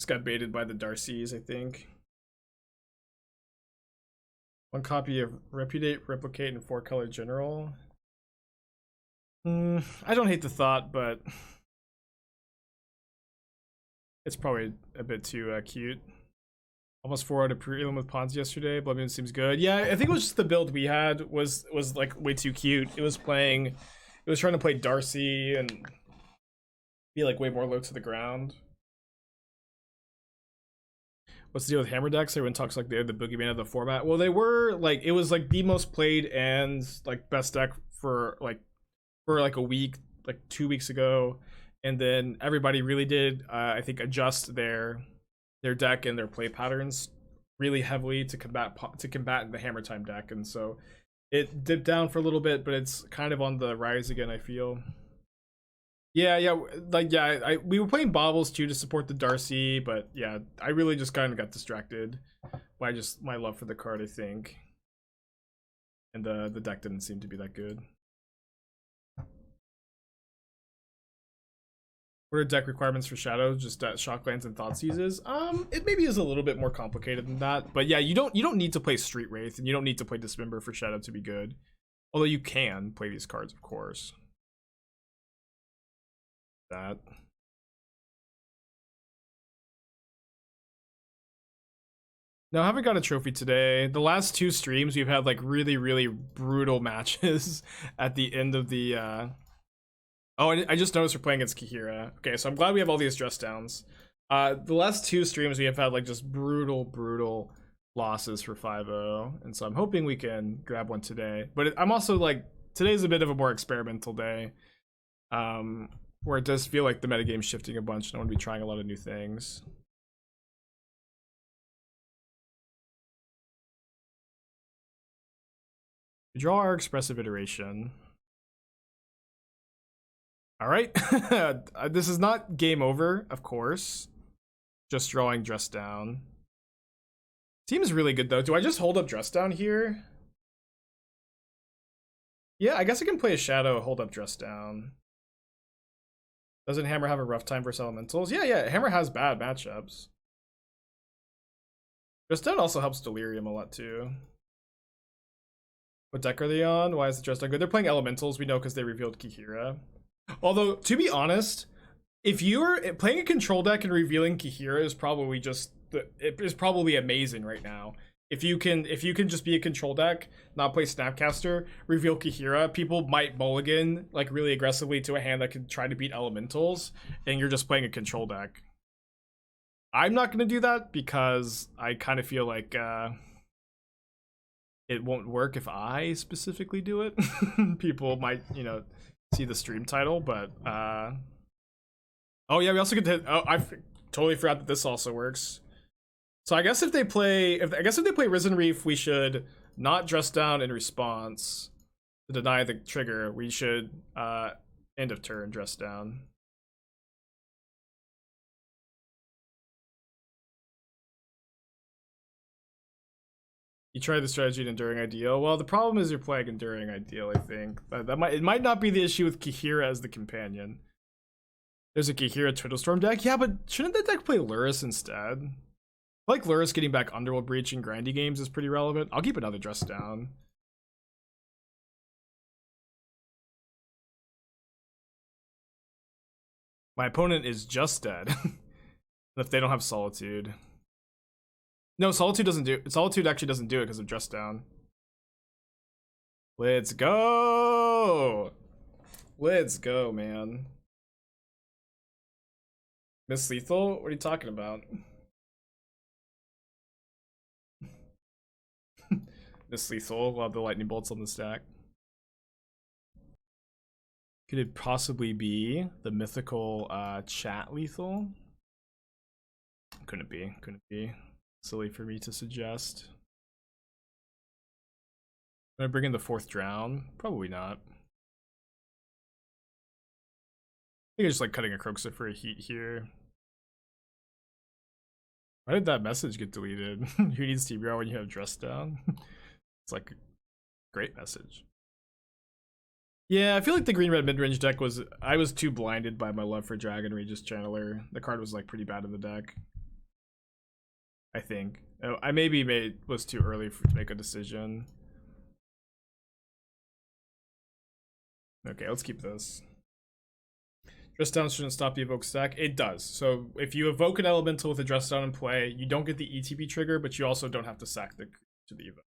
Just got baited by the Darcy's, I think. One copy of Repudiate, Replicate, and 4-color General. I don't hate the thought, but it's probably a bit too cute. Almost 4 out of prelim with Pawns yesterday. Blood Moon seems good. Yeah, I think it was just the build we had was like way too cute. It was trying to play Darcy and be like way more low to the ground. What's the deal with hammer decks? Everyone talks like they're the boogeyman of the format. Well, they were like, it was like the most played and like best deck for like a week, like 2 weeks ago, and then everybody really did I think adjust their deck and their play patterns really heavily to combat the hammer time deck, and so it dipped down for a little bit, but it's kind of on the rise again, I feel. Yeah, we were playing Baubles too to support the Darcy, but yeah, I really just kind of got distracted by just my love for the card, I think, and the deck didn't seem to be that good. What are deck requirements for Shadow? Just Shocklands and Thoughtseizes? It maybe is a little bit more complicated than that, but yeah, you don't need to play Street Wraith, and you don't need to play Dismember for Shadow to be good. Although you can play these cards, of course. That. No, I haven't got a trophy today. The last 2 streams we've had like really, really brutal matches at the end of the Oh, I just noticed we're playing against Kihira. Okay, so I'm glad we have all these dress downs. The last 2 streams we have had like just brutal losses for 5-0, and so I'm hoping we can grab one today. But I'm also like, today's a bit of a more experimental day, where it does feel like the metagame's shifting a bunch, and I want to be trying a lot of new things. We draw our Expressive Iteration. All right, this is not game over, of course. Just drawing dress down. Seems really good though. Do I just hold up dress down here? Yeah, I guess I can play a Shadow, hold up dress down. Doesn't Hammer have a rough time versus elementals? Yeah, Hammer has bad matchups. Dress down also helps Delirium a lot too. What deck are they on? Why is the dress down good? They're playing elementals, we know, because they revealed Kihira. Although, to be honest, if you're playing a control deck and revealing Kihira is probably just it is probably amazing right now. If you can just be a control deck, not play Snapcaster, reveal Kihira, people might mulligan like really aggressively to a hand that can try to beat elementals, and you're just playing a control deck. I'm not gonna do that because I kind of feel like it won't work if I specifically do it. People might, see the stream title, but oh yeah, we also get to I totally forgot that this also works. So I guess if they play Risen Reef, we should not dress down in response to deny the trigger. We should end of turn dress down. You try the strategy in Enduring Ideal. Well, the problem is you're playing Enduring Ideal, I think. It might not be the issue with Kihira as the companion. There's a Kihira Twiddlestorm deck. Yeah, but shouldn't that deck play Lurrus instead? I like Lurrus getting back Underworld Breach in grindy games is pretty relevant. I'll keep another dress down. My opponent is just dead. If they don't have Solitude. No, Solitude actually doesn't do it because of dress down. Let's go! Let's go, man. Miss Lethal? What are you talking about? Miss Lethal, we'll have the lightning bolts on the stack. Could it possibly be the mythical chat lethal? Couldn't be. Silly for me to suggest. Am I bring in the 4th drown? Probably not. I think I just like cutting a Kroxa for a heat here. Why did that message get deleted? Who needs TBR when you have dress down? It's like a great message. Yeah, I feel like the green-red mid-range deck I was too blinded by my love for Dragon Regis Channeler. The card was like pretty bad in the deck. I think. I maybe was too early to make a decision. Okay, let's keep this. Dress down shouldn't stop the evoke stack. It does. So if you evoke an elemental with a dress down in play, you don't get the ETB trigger, but you also don't have to sack the to the evoke.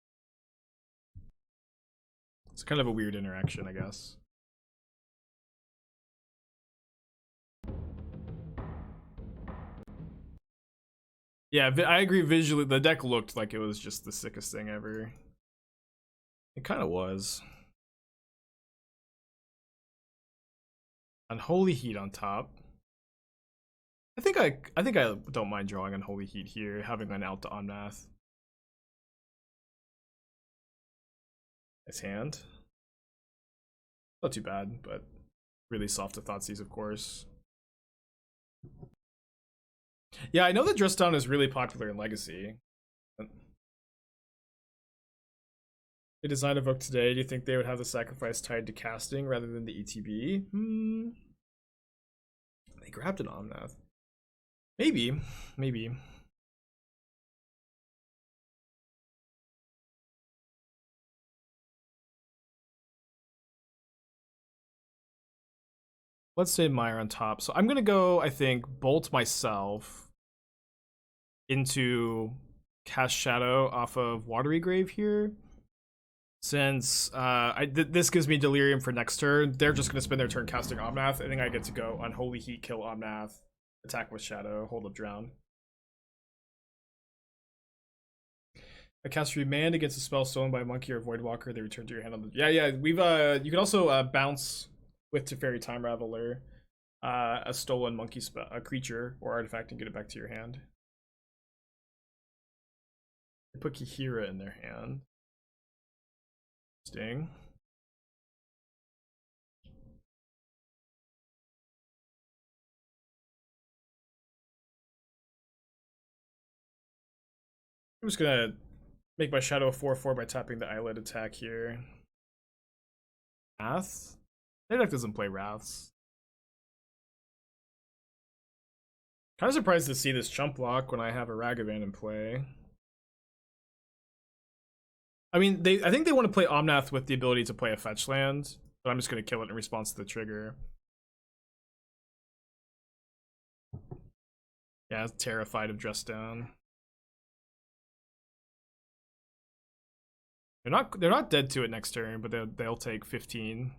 It's kind of a weird interaction, I guess. Yeah, I agree visually. The deck looked like it was just the sickest thing ever. It kind of was. Unholy Heat on top. I think I don't mind drawing Unholy Heat here, having an out to Omnath. Nice hand. Not too bad, but really soft to Thoughtseize, of course. Yeah, I know that Dress Down is really popular in Legacy. They designed Evoke today. Do you think they would have the sacrifice tied to casting rather than the ETB? They grabbed an Omnath. Maybe. Bloodstained Mire on top. So I'm gonna go, I think, bolt myself into cast Shadow off of Watery Grave here. Since this gives me Delirium for next turn, they're just gonna spend their turn casting Omnath. I think I get to go Unholy Heat, kill Omnath, attack with Shadow, hold up Drown. A caster remand against a spell stolen by a monkey or Voidwalker, they return to your hand on the. Yeah. We've you can also bounce with Teferi Time Raveler, a stolen monkey spell, a creature or artifact, and get it back to your hand. They put Kihira in their hand. Sting. I'm just gonna make my Shadow a 4/4 by tapping the Eyelid attack here. Wrath? Their deck doesn't play Wraths. Kind of surprised to see this chump block when I have a Ragavan in play. I mean, I think they want to play Omnath with the ability to play a fetch land, but I'm just going to kill it in response to the trigger. Yeah, terrified of Dress Down. They're not dead to it next turn, but they'll take 15.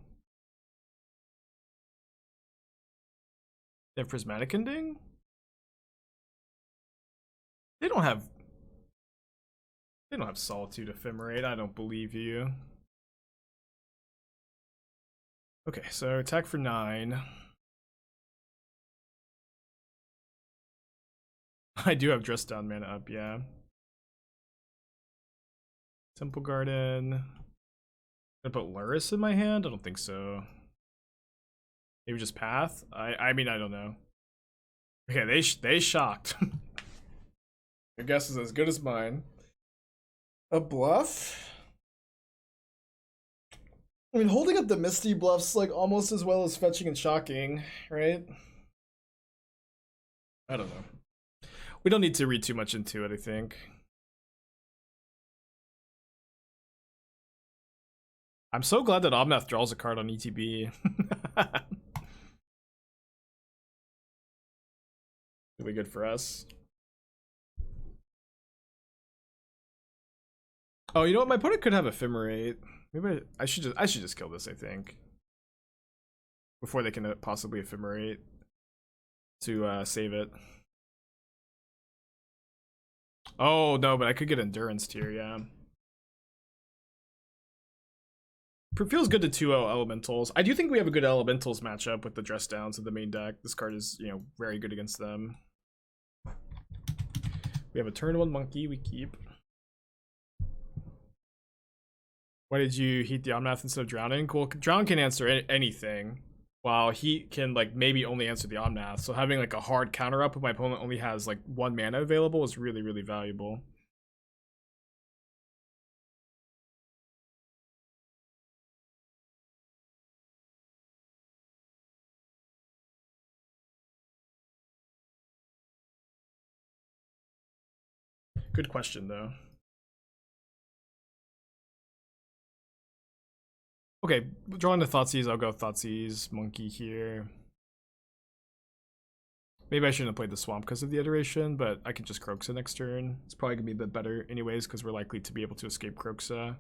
They have Prismatic Ending? They don't have Solitude Ephemerate. I don't believe you. Okay, so attack for 9. I do have Dress Down mana up, yeah. Temple Garden. Gonna put Lurrus in my hand? I don't think so. Maybe just Path? I mean, I don't know. Okay, they shocked. Your guess is as good as mine. A bluff? I mean, holding up the Misty bluffs like almost as well as fetching and shocking, right? I don't know. We don't need to read too much into it, I think. I'm so glad that Omnath draws a card on ETB. Really good for us. Oh, you know what? My opponent could have Ephemerate. Maybe I should just kill this, I think. Before they can possibly Ephemerate to save it. Oh, no, but I could get Endurance tier, yeah. It feels good to 2-0 Elementals. I do think we have a good Elementals matchup with the Dress Downs of the main deck. This card is, you know, very good against them. We have a turn 1 monkey we keep. Why did you heat the Omnath instead of drowning? Cool. Drown can answer anything, while Heat can like maybe only answer the Omnath. So having like a hard counter up if my opponent only has like 1 mana available is really, really valuable. Good question, though. Okay, drawing the Thoughtseize, I'll go Thoughtseize, Monkey here. Maybe I shouldn't have played the Swamp because of the iteration, but I can just Kroxa next turn. It's probably going to be a bit better anyways because we're likely to be able to escape Kroxa.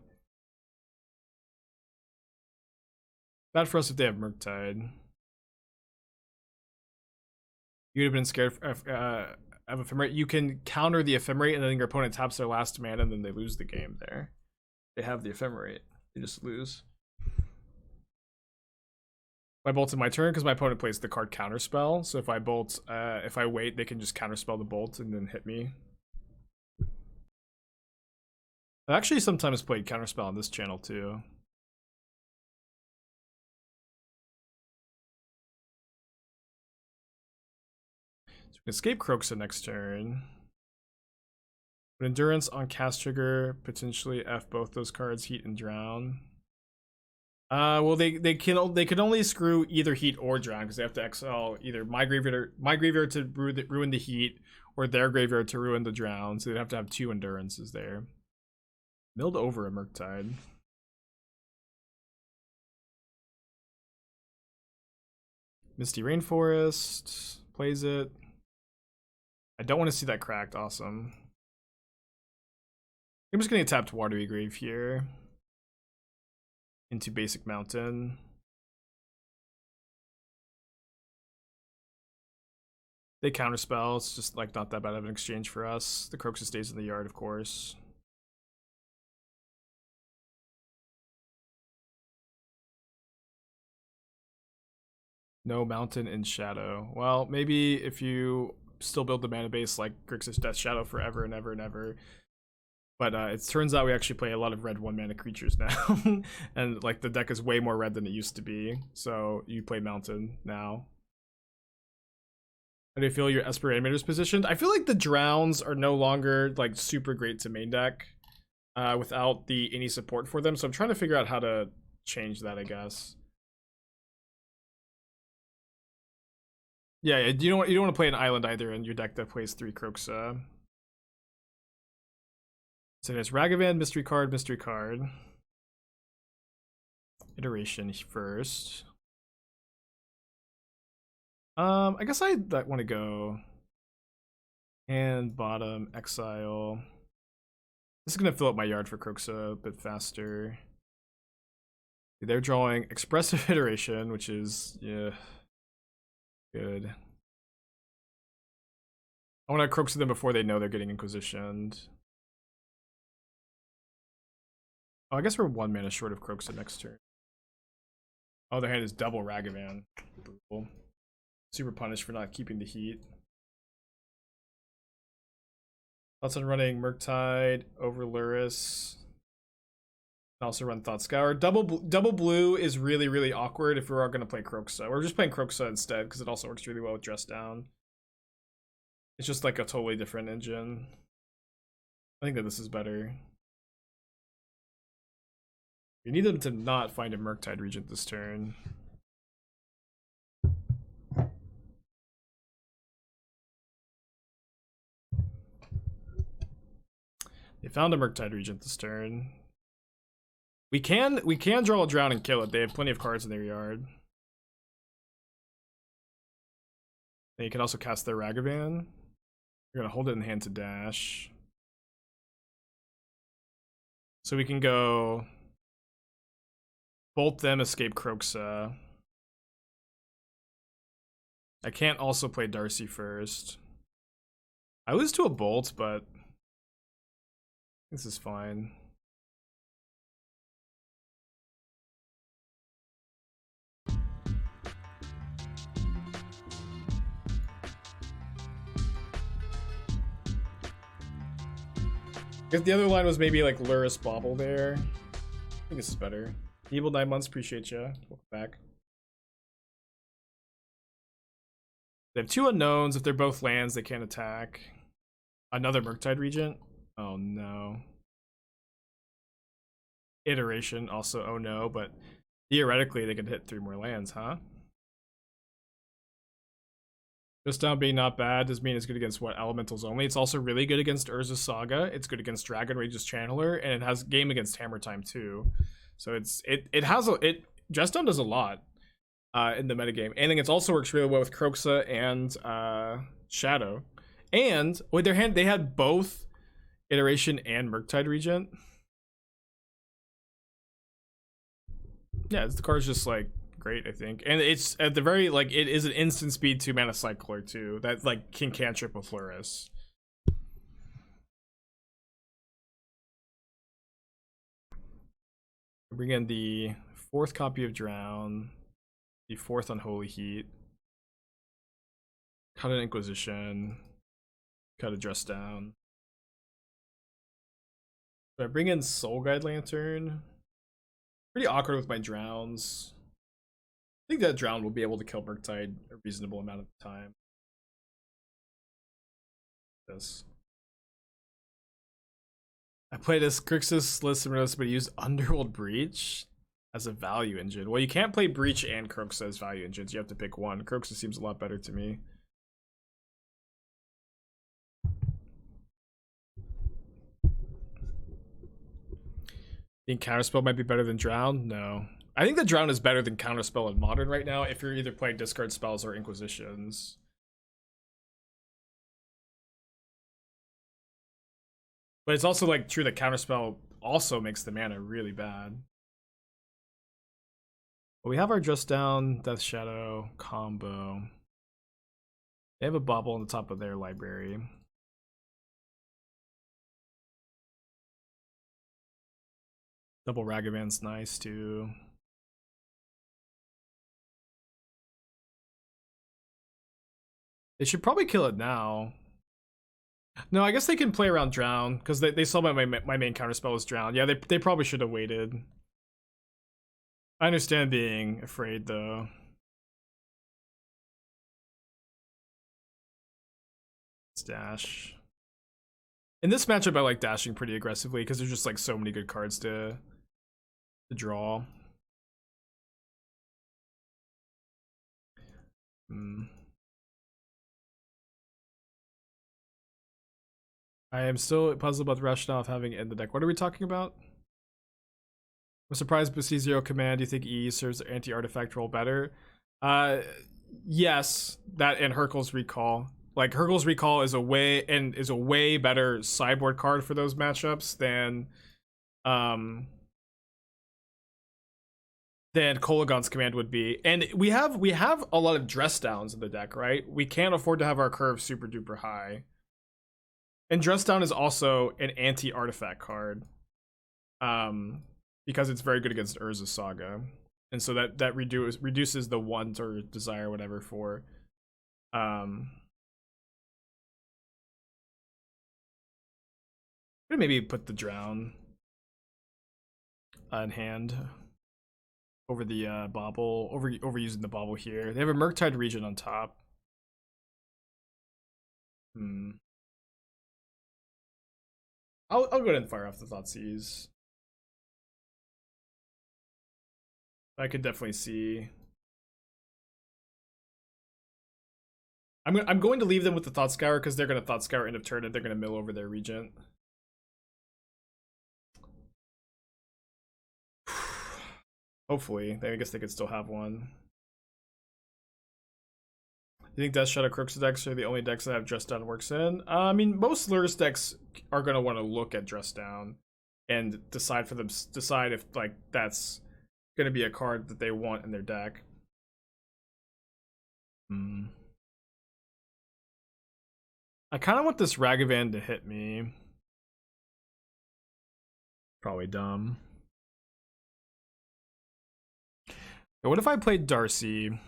Bad for us if they have Murktide. You'd have been scared of Ephemerate. You can counter the Ephemerate and then your opponent taps their last mana and then they lose the game there. They have the Ephemerate. They just lose. I bolted my turn because my opponent plays the card Counterspell. So if I bolt, if I wait, they can just counterspell the bolt and then hit me. I've actually sometimes played Counterspell on this channel too. So we can escape Kroxa next turn. But Endurance on cast trigger, potentially F both those cards, Heat and Drown. Well, they can only screw either Heat or Drown because they have to exile either my graveyard to ruin the Heat or their graveyard to ruin the Drown. So they'd have to have 2 Endurances there. Milled over a Murktide. Misty Rainforest plays it. I don't want to see that cracked. Awesome. I'm just gonna tap Watery Grave here. Into basic mountain. They counterspell, it's just like not that bad of an exchange for us. The Kroxa stays in the yard, of course. No mountain in shadow. Well, maybe if you still build the mana base like Grixis Death Shadow forever and ever and ever. But it turns out we actually play a lot of red 1-mana creatures now. And like the deck is way more red than it used to be. So you play Mountain now. How do you feel your Esper Animator's positioned? I feel like the Drowns are no longer like super great to main deck without any support for them. So I'm trying to figure out how to change that, I guess. Yeah, you don't want to play an island either in your deck that plays 3 Kroxa. So there's Ragavan, mystery card. Iteration first. I guess I want to go and bottom exile. This is gonna fill up my yard for Kroxa a bit faster. They're drawing Expressive Iteration, which is yeah good. I want to Kroxa them before they know they're getting Inquisitioned. Oh, I guess we're 1 mana short of Kroxa next turn. Oh, their hand is double Ragavan. Brutal. Super punished for not keeping the Heat. Thoughts on running Murktide over Lurrus. Also run Thoughtscour. Double blue is really awkward if we're going to play Kroxa. We're just playing Kroxa instead because it also works really well with Dress Down. It's just like a totally different engine. I think that this is better. You need them to not find a Murktide Regent this turn. They found a Murktide Regent this turn. We can draw a Drown and kill it. They have plenty of cards in their yard. Then you can also cast their Ragavan. You're gonna hold it in hand to dash. So we can go bolt them, escape Kroxa. I can't also play Darcy first. I lose to a bolt, but this is fine. If the other line was maybe like Lurrus Bauble there, I think this is better. Evil 9 months, appreciate ya. Welcome back. They have 2 unknowns. If they're both lands, they can't attack. Another Murktide Regent. Oh no. Iteration also, oh no, but theoretically they could hit 3 more lands, huh? Just down being not bad does mean it's good against what elementals only. It's also really good against Urza Saga. It's good against Dragon Rage's Channeler, and it has game against Hammer Time too. So Just Down does a lot in the metagame. And then it also works really well with Kroxa and Shadow. And with their hand, they had both Iteration and Murktide Regent. Yeah, the card's just like great, I think. And it's at the very like it is an instant speed 2-mana cycler too that like can cantrip with Lurrus. Bring in the 4th copy of Drown, the 4th Unholy Heat, cut an Inquisition, cut a Dress Down. So I bring in Soul Guide Lantern. Pretty awkward with my Drowns. I think that Drown will be able to kill Murktide a reasonable amount of time. Yes. I played as Grixis List, but used Underworld Breach as a value engine. Well, you can't play Breach and Kroxa as value engines. You have to pick one. Kroxa seems a lot better to me. Think Counterspell might be better than Drown? No. I think the Drown is better than Counterspell in Modern right now if you're either playing discard spells or Inquisitions. But it's also like true that Counterspell also makes the mana really bad. But we have our Dress Down, Death Shadow combo. They have a Bauble on the top of their library. Double Ragavan's nice too. They should probably kill it now. No, I guess they can play around Drown because they saw my main counterspell was Drown. Yeah, they probably should have waited. I understand being afraid though. Let's dash. In this matchup, I like dashing pretty aggressively because there's just like so many good cards to draw. I am still puzzled about the rationale of having it in the deck. What are we talking about? I'm surprised Basizio Command. Do you think E serves the anti-artifact role better? Yes, that and Hurkyl's Recall. Like Hurkyl's Recall is a way better sideboard card for those matchups than Kolagon's Command would be. And we have a lot of dress downs in the deck, right? We can't afford to have our curve super duper high. And Dress Down is also an anti-artifact card. Because it's very good against Urza Saga. And so that reduces the want or desire, whatever, for maybe put the Drown in hand over the Bauble, over using the Bauble here. They have a Murktide Regent on top. I'll go ahead and fire off the Thoughtseize. I could definitely see. I'm going to leave them with the Thought Scour because they're going to Thought Scour end of turn and they're going to mill over their Regent. Hopefully. I guess they could still have one. You think Death Shadow Kroxa decks are the only decks that have Dress Down works in? I mean, most Lurrus decks are going to want to look at Dress Down and decide if like that's going to be a card that they want in their deck. I kind of want this Ragavan to hit me. Probably dumb. But what if I played Darcy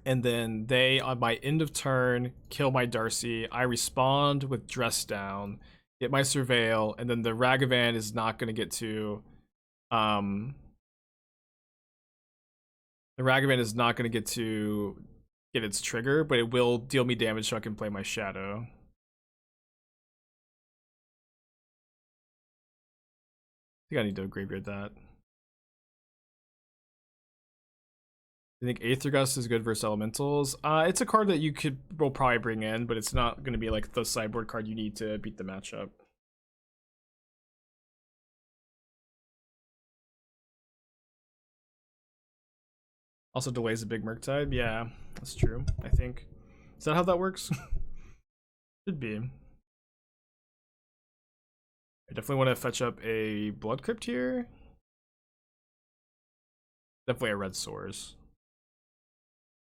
and then they, on my end of turn, kill my Darcy, I respond with Dress Down, get my Surveil, and then the Ragavan is not going to get to the Ragavan is not going to get its trigger, but it will deal me damage so I can play my Shadow. I think I need to graveyard that. I think Aether Gust is good versus elementals. It's a card that will probably bring in, but it's not going to be like the sideboard card you need to beat the matchup. Also delays a big Murktide. Yeah, that's true, I think. Is that how that works? Should be. I definitely want to fetch up a Blood Crypt here. Definitely a Red Sores.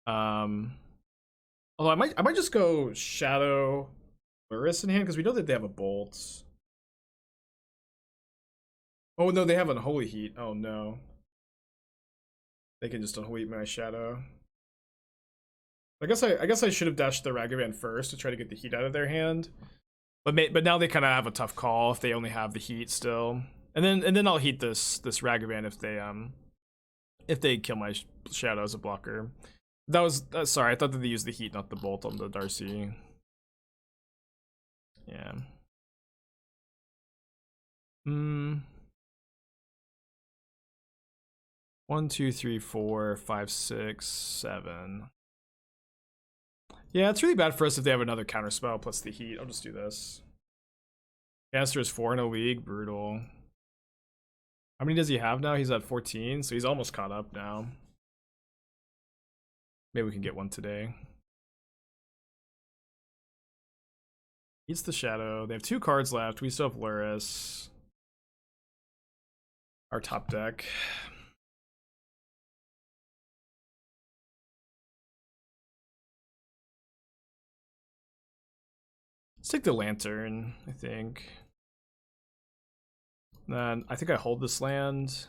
Although I might just go Shadow Lurrus in hand because we know that they have a Bolt. Oh no, they have Unholy Heat. Oh no. They can just Unholy Heat my Shadow. I guess I should have dashed the Ragavan first to try to get the Heat out of their hand. But now they kind of have a tough call if they only have the Heat still. And then I'll Heat this Ragavan if they kill my Shadow as a blocker. That was sorry, I thought that they used the Heat, not the Bolt on the Darcy. Yeah. 1, 2, 3, 4, 5, 6, 7. Yeah, it's really bad for us if they have another counterspell plus the Heat. I'll just do this. Caster is 4 in a league. Brutal. How many does he have now? He's at 14, so he's almost caught up now. Maybe we can get one today. Eats the Shadow. They have 2 cards left. We still have Lurrus. Our top deck. Let's take the Lantern, I think. Then I think I hold this land.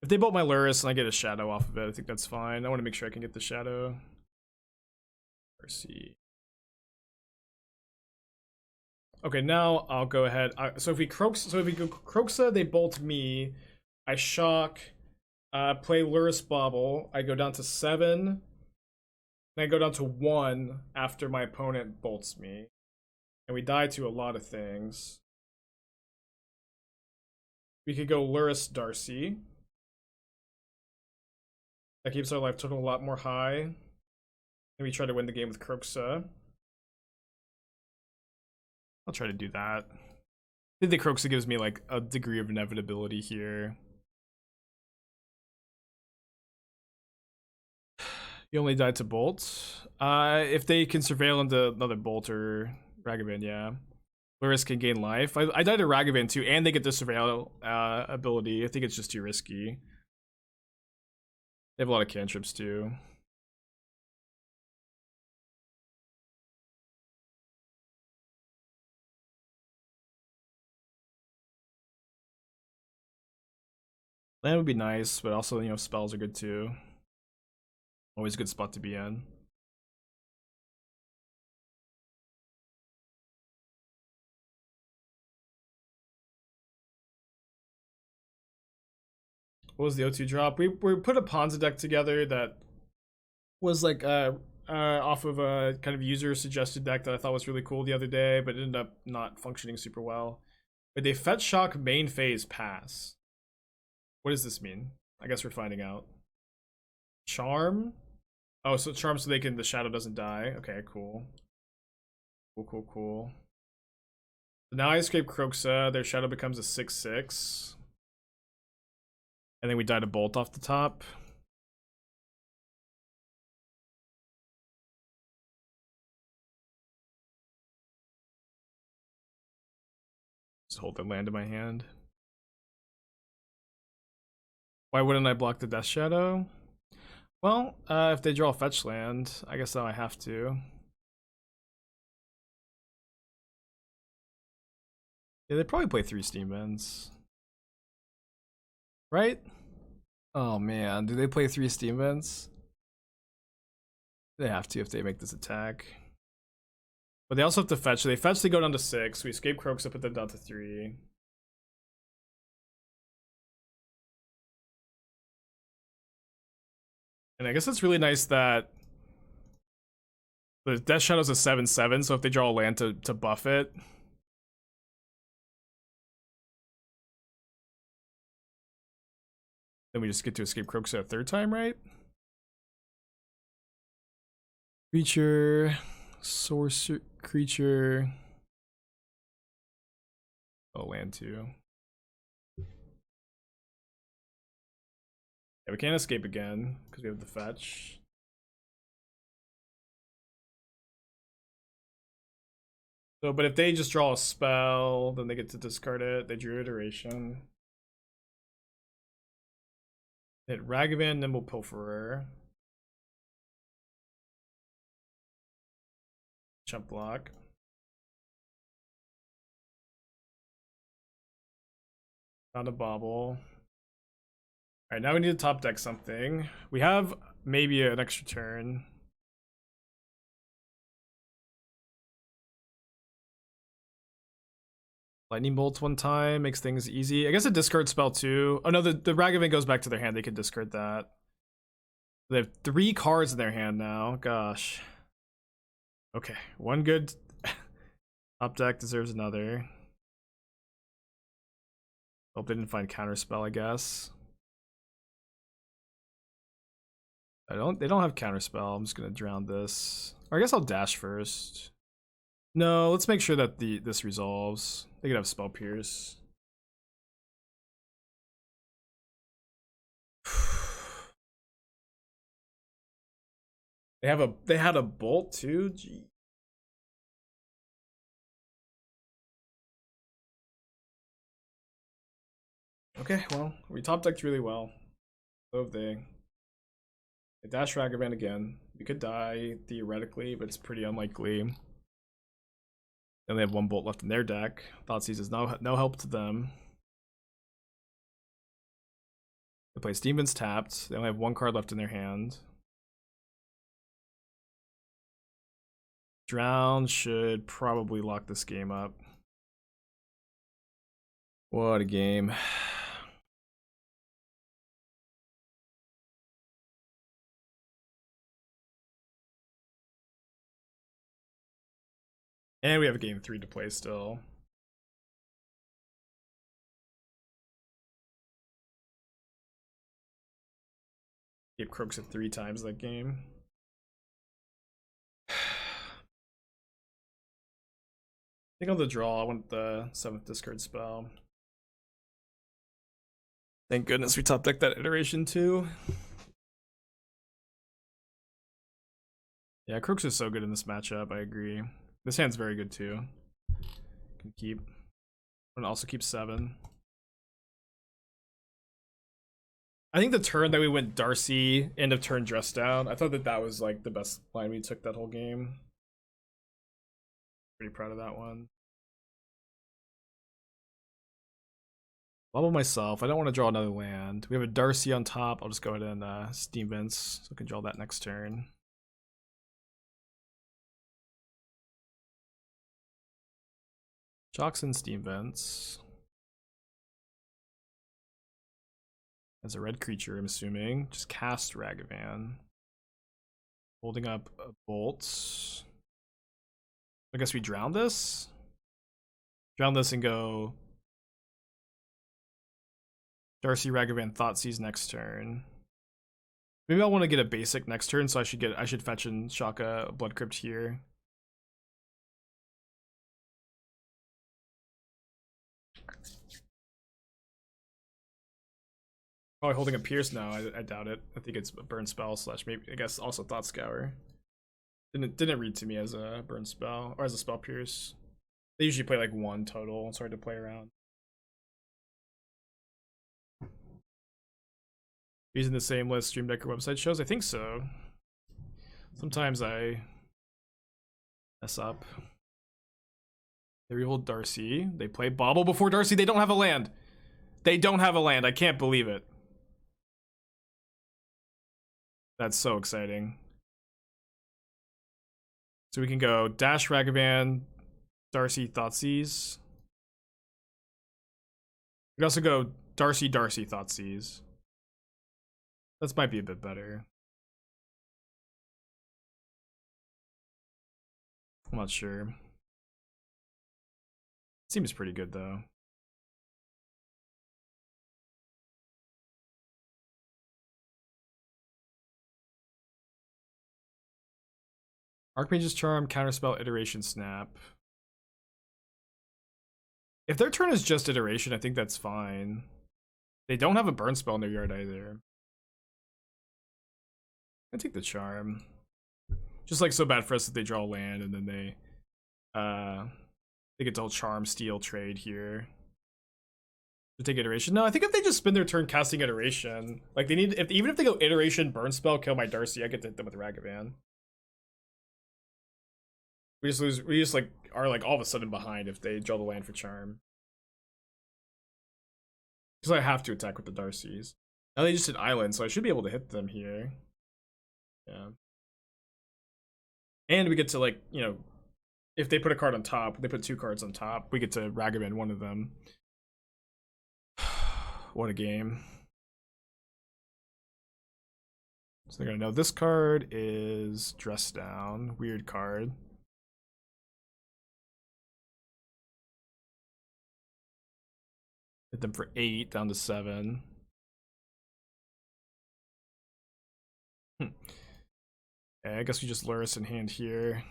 If they bolt my Lurrus and I get a Shadow off of it, I think that's fine. I want to make sure I can get the Shadow. Mercy. Okay, now I'll go ahead. So if we go Kroxa, they bolt me. I shock. Play Lurrus Bauble. I go down to 7. And I go down to 1 after my opponent bolts me. And we die to a lot of things. We could go Lurrus Darcy. That keeps our life total a lot more high. And we try to win the game with Kroxa. I'll try to do that. I think the Kroxa gives me like a degree of inevitability here. You only died to Bolt. If they can surveil into another Bolt or Ragavan, yeah. Lurrus can gain life. I died to Ragavan too, and they get the surveil ability. I think it's just too risky. They have a lot of cantrips too. Land would be nice, but also, you know, spells are good too. Always a good spot to be in. What was the O2 drop? We put a Ponza deck together that was like off of a kind of user suggested deck that I thought was really cool the other day, but it ended up not functioning super well. But they fetch shock main phase pass. What does this mean? I guess we're finding out. Charm? Oh, so charm so the shadow doesn't die. Okay, cool. Cool. So now I escape Kroxa, their shadow becomes a 6/6. And then we die to Bolt off the top. Just hold the land in my hand. Why wouldn't I block the Death Shadow? Well, if they draw a fetch land, I guess now I have to. Yeah, they probably play 3 Steam Vents. Right? Oh man, do they play 3 Steam Vents? They have to if they make this attack. But they also have to fetch. They fetch, they go down to 6. We escape Kroxa, put them down to 3. And I guess it's really nice that the Death Shadow's a 7/7, so if they draw a land to buff it. Then we just get to escape Kroxa a third time, right? Creature, sorcerer, creature. Oh, land 2. Yeah, we can't escape again because we have the fetch. So, but if they just draw a spell, then they get to discard it. They drew iteration. Hit Ragavan, Nimble, Pilferer. Jump block. Found a Bauble. Alright, now we need to top deck something. We have maybe an extra turn. Lightning bolts one time, makes things easy. I guess a discard spell too. Oh no, the Ragavan goes back to their hand. They can discard that. They have 3 cards in their hand now. Gosh. Okay, one good top deck deserves another. Hope they didn't find counterspell, I guess. They don't have counterspell. I'm just gonna drown this. Or I guess I'll dash first. No, let's make sure that this resolves. They could have spell pierce. They had a bolt too? Gee. Okay, well, we top decked really well. So if they dash Ragavan again. We could die theoretically, but it's pretty unlikely. And they have 1 bolt left in their deck. Thoughtseize is no help to them. They play Demons tapped. They only have 1 card left in their hand. Drown should probably lock this game up. What a game. And we have a game 3 to play still. Gave Kroxa 3 times that game. I think on the draw, I want the 7th discard spell. Thank goodness we top decked that iteration too. Yeah, Kroxa is so good in this matchup, I agree. This hand's very good too. Can keep. And also keep 7. I think the turn that we went Darcy, end of turn dress down, I thought that was like the best line we took that whole game. Pretty proud of that one. Bubble myself. I don't want to draw another land. We have a Darcy on top. I'll just go ahead and Steam Vents so I can draw that next turn. Joxon Steam Vents. As a red creature, I'm assuming. Just cast Ragavan. Holding up a bolt. I guess we drown this? Drown this and go Darcy, Ragavan, Thoughtseize next turn. Maybe I'll want to get a basic next turn, so I should fetch and shock a Blood Crypt here. Probably holding a Pierce now. I doubt it. I think it's a burn spell / maybe I guess also Thought Scour. Didn't read to me as a burn spell or as a spell pierce. They usually play like 1 total. It's hard to play around. Using the same list Stream Deck or website shows? I think so. Sometimes I mess up. They rehold Darcy. They play Bauble before Darcy. They don't have a land. They don't have a land. I can't believe it. That's so exciting. So we can go Dash Ragavan, Darcy, Thoughtseize. We can also go Darcy, Thoughtseize. That might be a bit better. I'm not sure. Seems pretty good though. Archmage's Charm, Counterspell, Iteration, Snap. If their turn is just Iteration, I think that's fine. They don't have a burn spell in their yard either. I take the Charm. Just like so bad for us that they draw land and then they get to Charm, Steal, trade here. To take Iteration. No, I think if they just spend their turn casting Iteration, like they need, even if they go Iteration, burn spell, kill my Darcy, I get to hit them with Ragavan. We just lose. We just like are like all of a sudden behind if they draw the land for Charm. Because I have to attack with the Darcys. Now they just hit Island, so I should be able to hit them here. Yeah. And we get to like, you know, if they put a card on top, they put 2 cards on top, we get to Ragavan one of them. What a game. So they're gonna know this card is Dress Down. Weird card. Hit them for 8, down to 7. Okay, I guess we just Lurrus in hand here.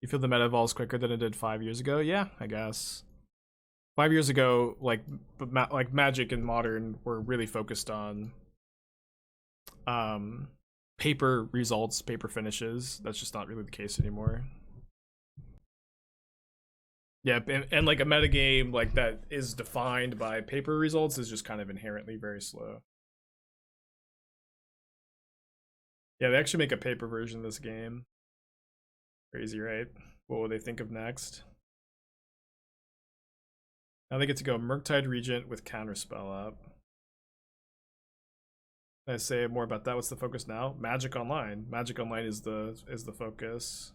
You feel the meta evolves quicker than it did 5 years ago? Yeah, I guess. 5 years ago, like Magic and Modern were really focused on paper results, paper finishes. That's just not really the case anymore. Yeah, and like a metagame like that is defined by paper results is just kind of inherently very slow. Yeah, they actually make a paper version of this game. Crazy, right? What will they think of next? Now they get to go Murktide Regent with Counterspell up. Can I say more about that? What's the focus now? Magic Online. Magic Online is the focus.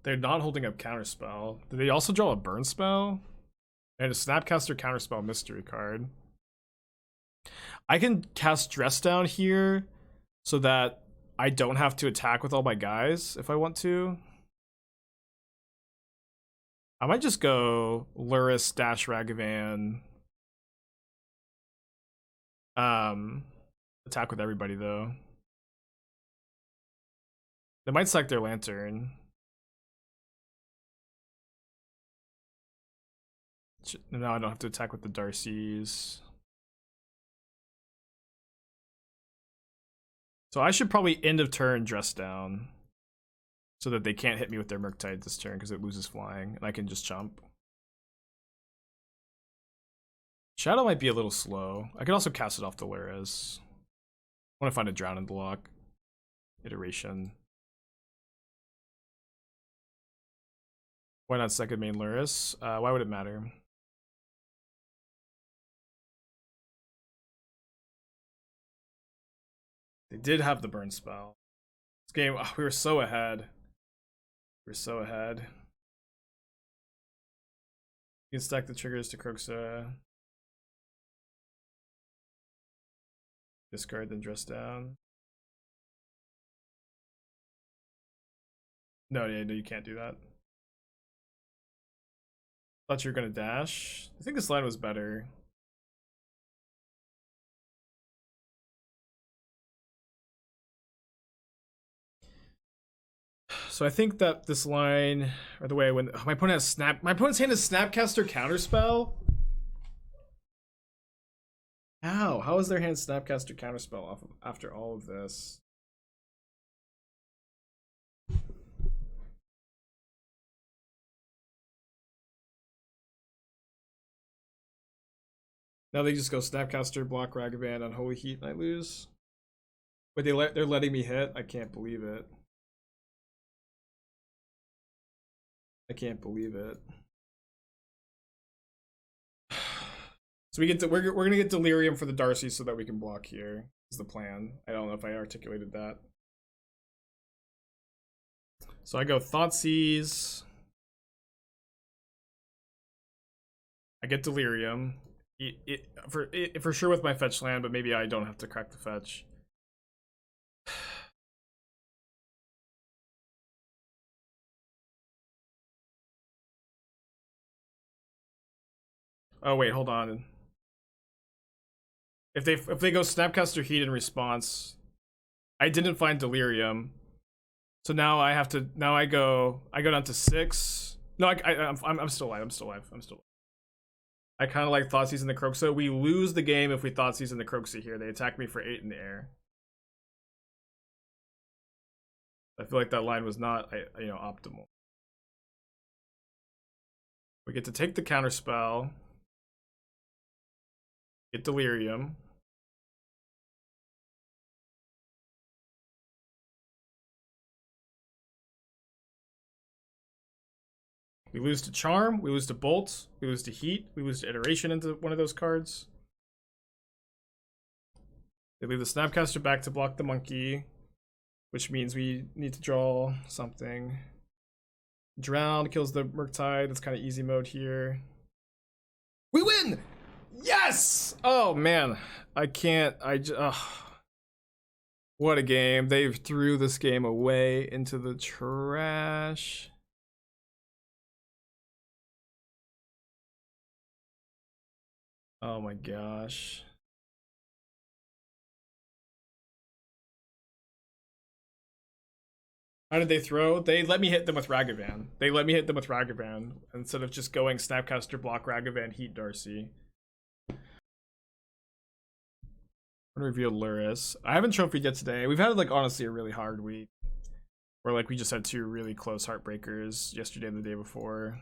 They're not holding up Counterspell. Did they also draw a Burn Spell? And a Snapcaster Counterspell mystery card. I can cast Dress Down here so that I don't have to attack with all my guys if I want to. I might just go Lurrus dash Ragavan. Attack with everybody though. They might sack their Lantern. No, I don't have to attack with the Darcys. So I should probably end of turn Dress Down so that they can't hit me with their Murktide this turn because it loses flying and I can just chump. Shadow might be a little slow. I could also cast it off the Lurrus. I want to find a Drown in the Loch. Iteration. Why not second main Lurrus? Why would it matter? They did have the burn spell. This game, oh, we were so ahead. We were so ahead. You can stack the triggers to Kroxa. Discard, then Dress Down. No, yeah, no, you can't do that. Thought you were gonna dash. I think this line was better. So I think that this line, or the way I win, oh, my opponent has snap. My opponent's hand is Snapcaster Counterspell. How is their hand Snapcaster Counterspell off of, after all of this? Now they just go Snapcaster, block Ragavan, Unholy Heat, and I lose. But they're letting me hit. I can't believe it. I can't believe it. So we're gonna get Delirium for the Darcy so that we can block here. Is the plan. I don't know if I articulated that. So I go Thoughtseize. I get Delirium. For sure with my fetch land, but maybe I don't have to crack the fetch. Oh wait, hold on. If they go Snapcaster Heat in response, I didn't find Delirium, so now I have to. Now I go down to 6. No, I'm still alive. I'm still alive. I kind of like Thoughtseize in the Kroxa. We lose the game if we Thoughtseize in the Kroxa here. They attack me for 8 in the air. I feel like that line was not, optimal. We get to take the counter spell. Get Delirium. We lose to Charm, we lose to Bolt, we lose to Heat, we lose to Iteration into one of those cards. They leave the Snapcaster back to block the monkey, which means we need to draw something. Drown kills the Murktide, that's kind of easy mode here. We win! Yes! Oh man, I can't, what a game. They threw this game away into the trash. Oh my gosh. How did they throw? They let me hit them with Ragavan. Instead of just going Snapcaster, block Ragavan, Heat Darcy. I'm gonna reveal Lurrus. I haven't trophied yet today. We've had like honestly a really hard week. Where like we just had 2 really close heartbreakers yesterday and the day before.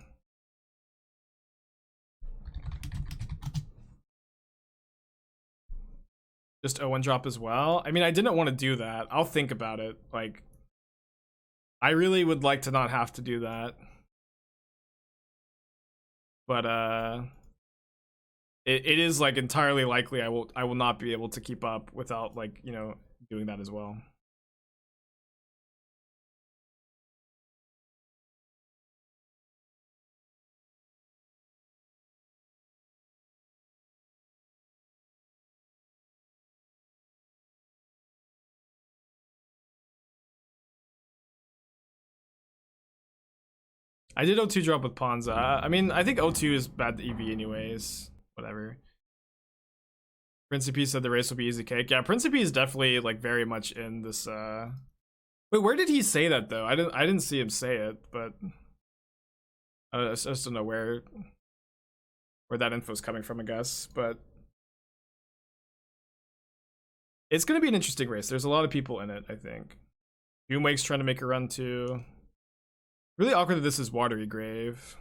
Just 0-1 drop as well. I mean, I didn't want to do that. I'll think about it. Like, I really would like to not have to do that. But it is like entirely likely I will not be able to keep up without like, doing that as well. I did 0-2 drop with Ponza. I mean, I think 0-2 is bad to EV anyways. Whatever. Principe said the race will be easy cake. Yeah, Principe is definitely like very much in this. Wait, where did he say that though? I didn't see him say it, but I just don't know where that info is coming from, I guess. But it's gonna be an interesting race. There's a lot of people in it, I think. Doomwake's trying to make a run too. Really awkward that this is Watery Grave.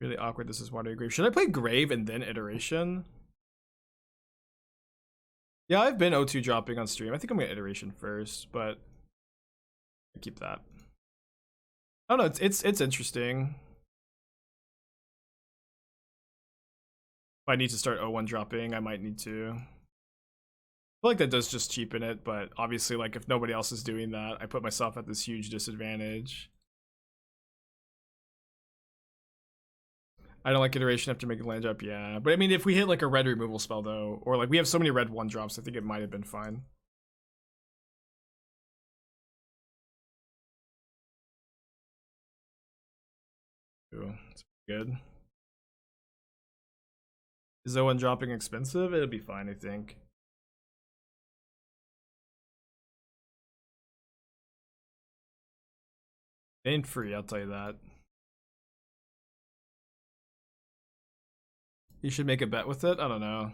Really awkward this is Watery Grave. Should I play Grave and then Iteration? Yeah, I've been 0-2 dropping on stream. I think I'm gonna Iteration first, but I keep that. I don't know, it's interesting. If I need to start 0-1 dropping, I might need to. I feel like that does just cheapen it, but obviously, like, if nobody else is doing that, I put myself at this huge disadvantage. I don't like Iteration after making land drop, yeah. But I mean, if we hit like a red removal spell though, or like we have so many red 1 drops, I think it might have been fine. Ooh, it's good. Is 0-1 dropping expensive? It'll be fine, I think. It ain't free, I'll tell you that. You should make a bet with it? I don't know.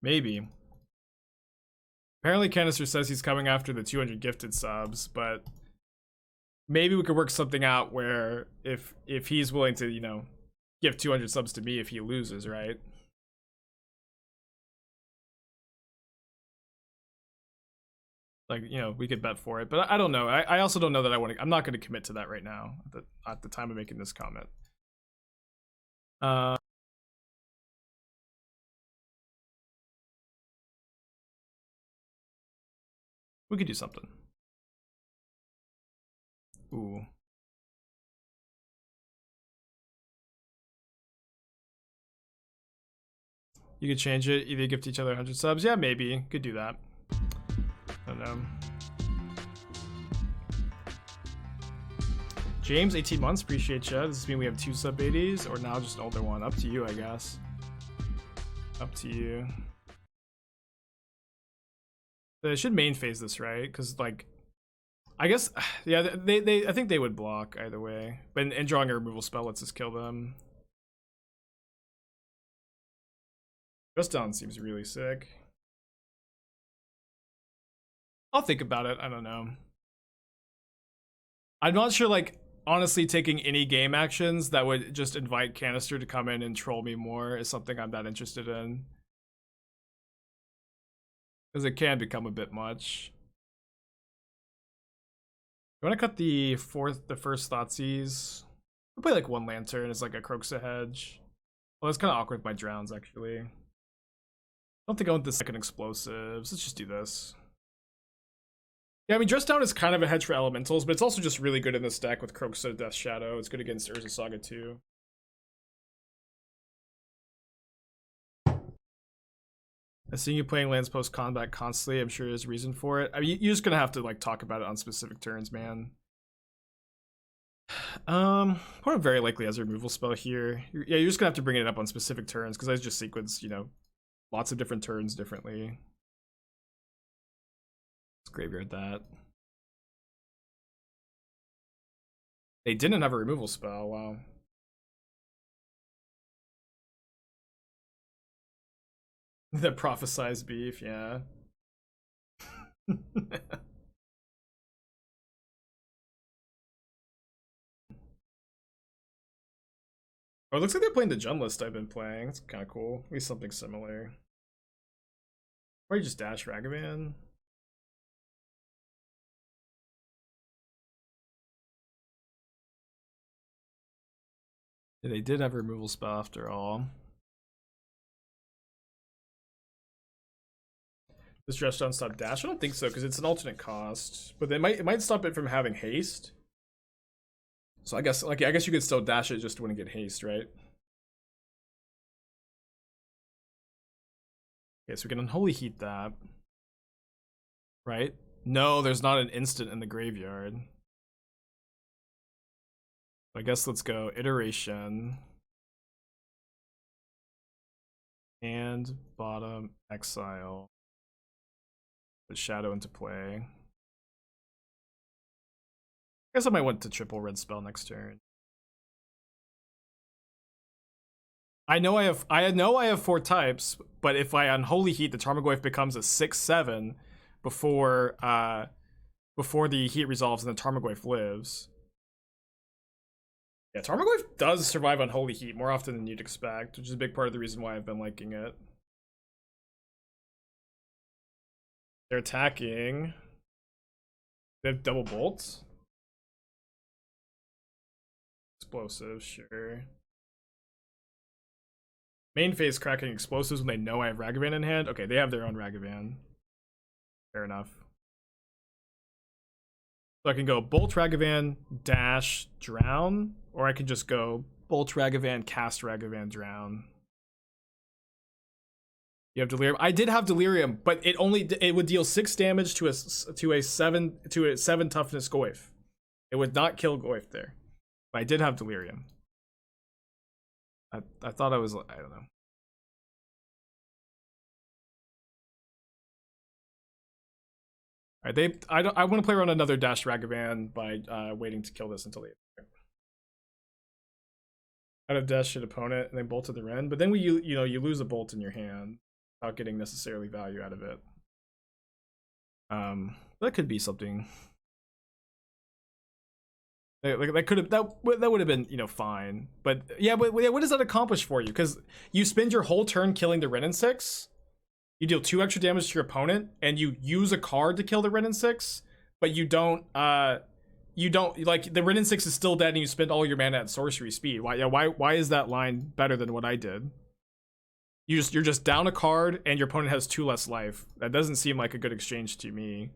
Maybe. Apparently Canister says he's coming after the 200 gifted subs, but maybe we could work something out where if he's willing to, give 200 subs to me if he loses, right? Like, we could bet for it, but I don't know. I also don't know that I'm not going to commit to that right now at the time of making this comment. We could do something. Ooh. You could change it, either gift each other 100 subs. Yeah, maybe. Could do that. I don't know. James, 18 months, appreciate ya. Does this mean we have 2 sub 80s or now just an older one? Up to you, I guess. Up to you. They should main phase this, right? Because like, I guess, yeah, I think they would block either way. But and drawing a removal spell lets us kill them. Dress down seems really sick. I'll think about it. I don't know. I'm not sure, like, honestly, taking any game actions that would just invite Canister to come in and troll me more is something I'm that interested in. Because it can become a bit much. You want to cut the first Thoughtseize? I'll play like 1 Lantern as like a Kroxa hedge. Well, that's kind of awkward with my drowns, actually. I don't think I want the second explosives. Let's just do this. Yeah, I mean, Dress Down is kind of a hedge for elementals, but it's also just really good in this deck with Kroxa, Death Shadow. It's good against Urza Saga too. I see you playing lands post combat constantly. I'm sure there's a reason for it. I mean, you're just gonna have to like talk about it on specific turns, man. Opponent very likely has a removal spell here. Yeah, you're just gonna have to bring it up on specific turns because I just sequence, you know, lots of different turns differently. Let's graveyard that. They didn't have a removal spell. Wow. The prophesized beef, yeah. Oh, it looks like they're playing the Jun list I've been playing. It's kind of cool. At least something similar. Or you just dash Ragavan. Yeah, they did have a removal spell after all. Does Dress Down stop dash? I don't think so, because it's an alternate cost. But it might stop it from having haste. So I guess you could still dash it just when you get haste, right? Okay, so we can Unholy Heat that. Right? No, there's not an instant in the graveyard. I guess let's go Iteration. And bottom exile. Put Shadow into play. I guess I might want to triple red spell next turn. I know I have 4 types, but if I Unholy Heat, the Tarmogoyf becomes a 6/7 before the heat resolves and the Tarmogoyf lives. Yeah, Tarmogoyf does survive Unholy Heat more often than you'd expect, which is a big part of the reason why I've been liking it. They're attacking. They have double bolts. Explosives, sure. Main phase cracking explosives when they know I have Ragavan in hand. Okay, they have their own Ragavan. Fair enough. So I can go Bolt Ragavan, dash, drown, or I can just go Bolt Ragavan, cast Ragavan, drown. You have Delirium. I did have Delirium, but it would deal 6 damage to a 7 toughness Goyf. It would not kill Goyf there. But I did have Delirium. I thought I was, I don't know. All right, I want to play around another dash Ragavan by waiting to kill this until they attack. Out of dash shit opponent and then bolt to the Ren, but then you lose a bolt in your hand without getting necessarily value out of it. That could be something. That would have been fine, but yeah, but what does that accomplish for you? Because you spend your whole turn killing the Ren 6. You deal 2 extra damage to your opponent, and you use a card to kill the Ren 6, but you don't like the Ren 6 is still dead, and you spend all your mana at sorcery speed. Why is that line better than what I did? You're just down a card, and your opponent has 2 less life. That doesn't seem like a good exchange to me.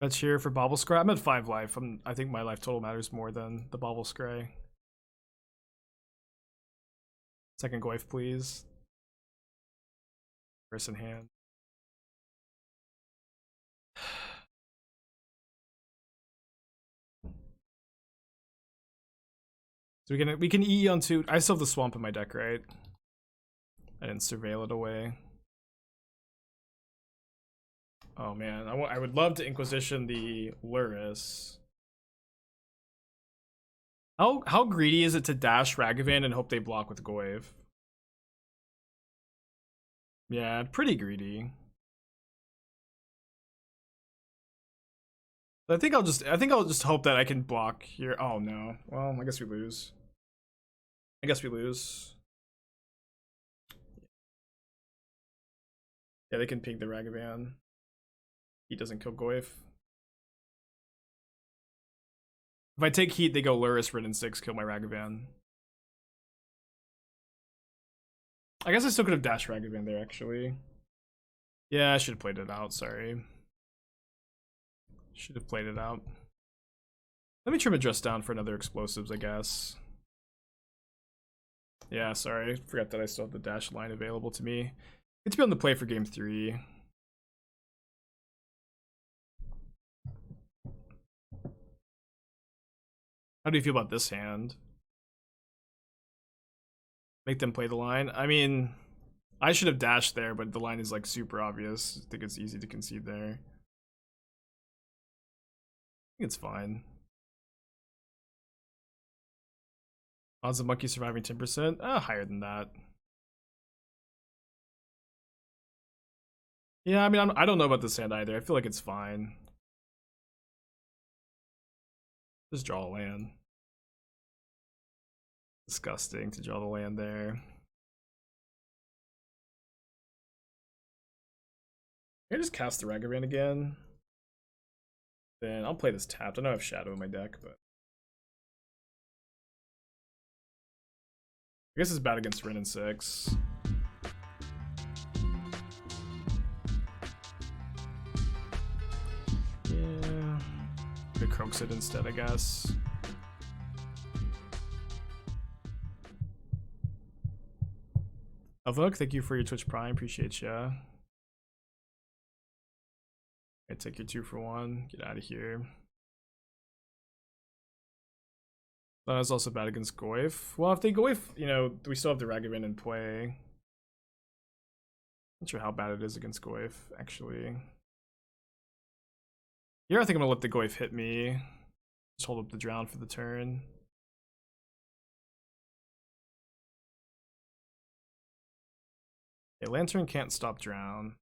That's here for Bauble Scry. I'm at 5 life. I think my life total matters more than the Bauble Scry. Second Goyf, please. First in hand. So we can EE on 2. I still have the swamp in my deck, right? I didn't surveil it away. Oh man, I would love to Inquisition the Lurrus. How greedy is it to dash Ragavan and hope they block with Goyf? Yeah, pretty greedy. I think I'll just hope that I can block here. Oh no. Well, I guess we lose. Yeah, they can ping the Ragavan. He doesn't kill Goyf. If I take heat, they go Lurrus, Rin, and 6, kill my Ragavan. I guess I still could have dashed Ragavan there, actually. Yeah, I should have played it out, sorry. Should have played it out. Let me trim Address down for another explosives, I guess. Yeah, sorry. Forgot that I still have the dash line available to me. Good to be on the play for game 3. How do you feel about this hand? Make them play the line? I mean, I should have dashed there, but the line is like super obvious. I think it's easy to concede there. I think it's fine. Odds of monkey surviving 10%? Higher than that. Yeah, I mean, I don't know about this hand either. I feel like it's fine. Just draw a land. Disgusting to draw the land there. Can I just cast the Ragavan again? Then I'll play this tapped. I know I have Shadow in my deck, but I guess it's bad against Rin and 6. Yeah. Could Kroxa it instead, I guess. Avok, thank you for your Twitch Prime. Appreciate ya. I take your 2 for 1. Get out of here. That is also bad against Goyf. Well, if they Goyf, you know, we still have the Ragavan in play. Not sure how bad it is against Goyf, actually. Here, I think I'm gonna let the Goyf hit me. Just hold up the drown for the turn. Okay, Lantern can't stop drown.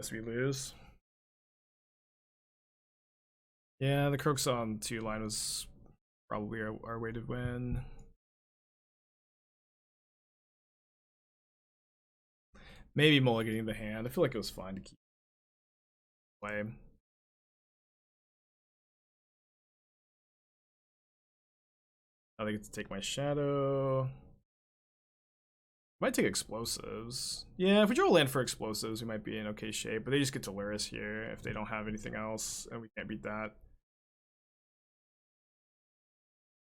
Guess we lose. Yeah, the Kroxa on 2 line was probably our way to win. Maybe mulliganing the hand. I feel like it was fine to keep play. I get to take my Shadow. Might take explosives. Yeah, if we draw a land for explosives, we might be in okay shape. But they just get to Lurrus here if they don't have anything else, and we can't beat that.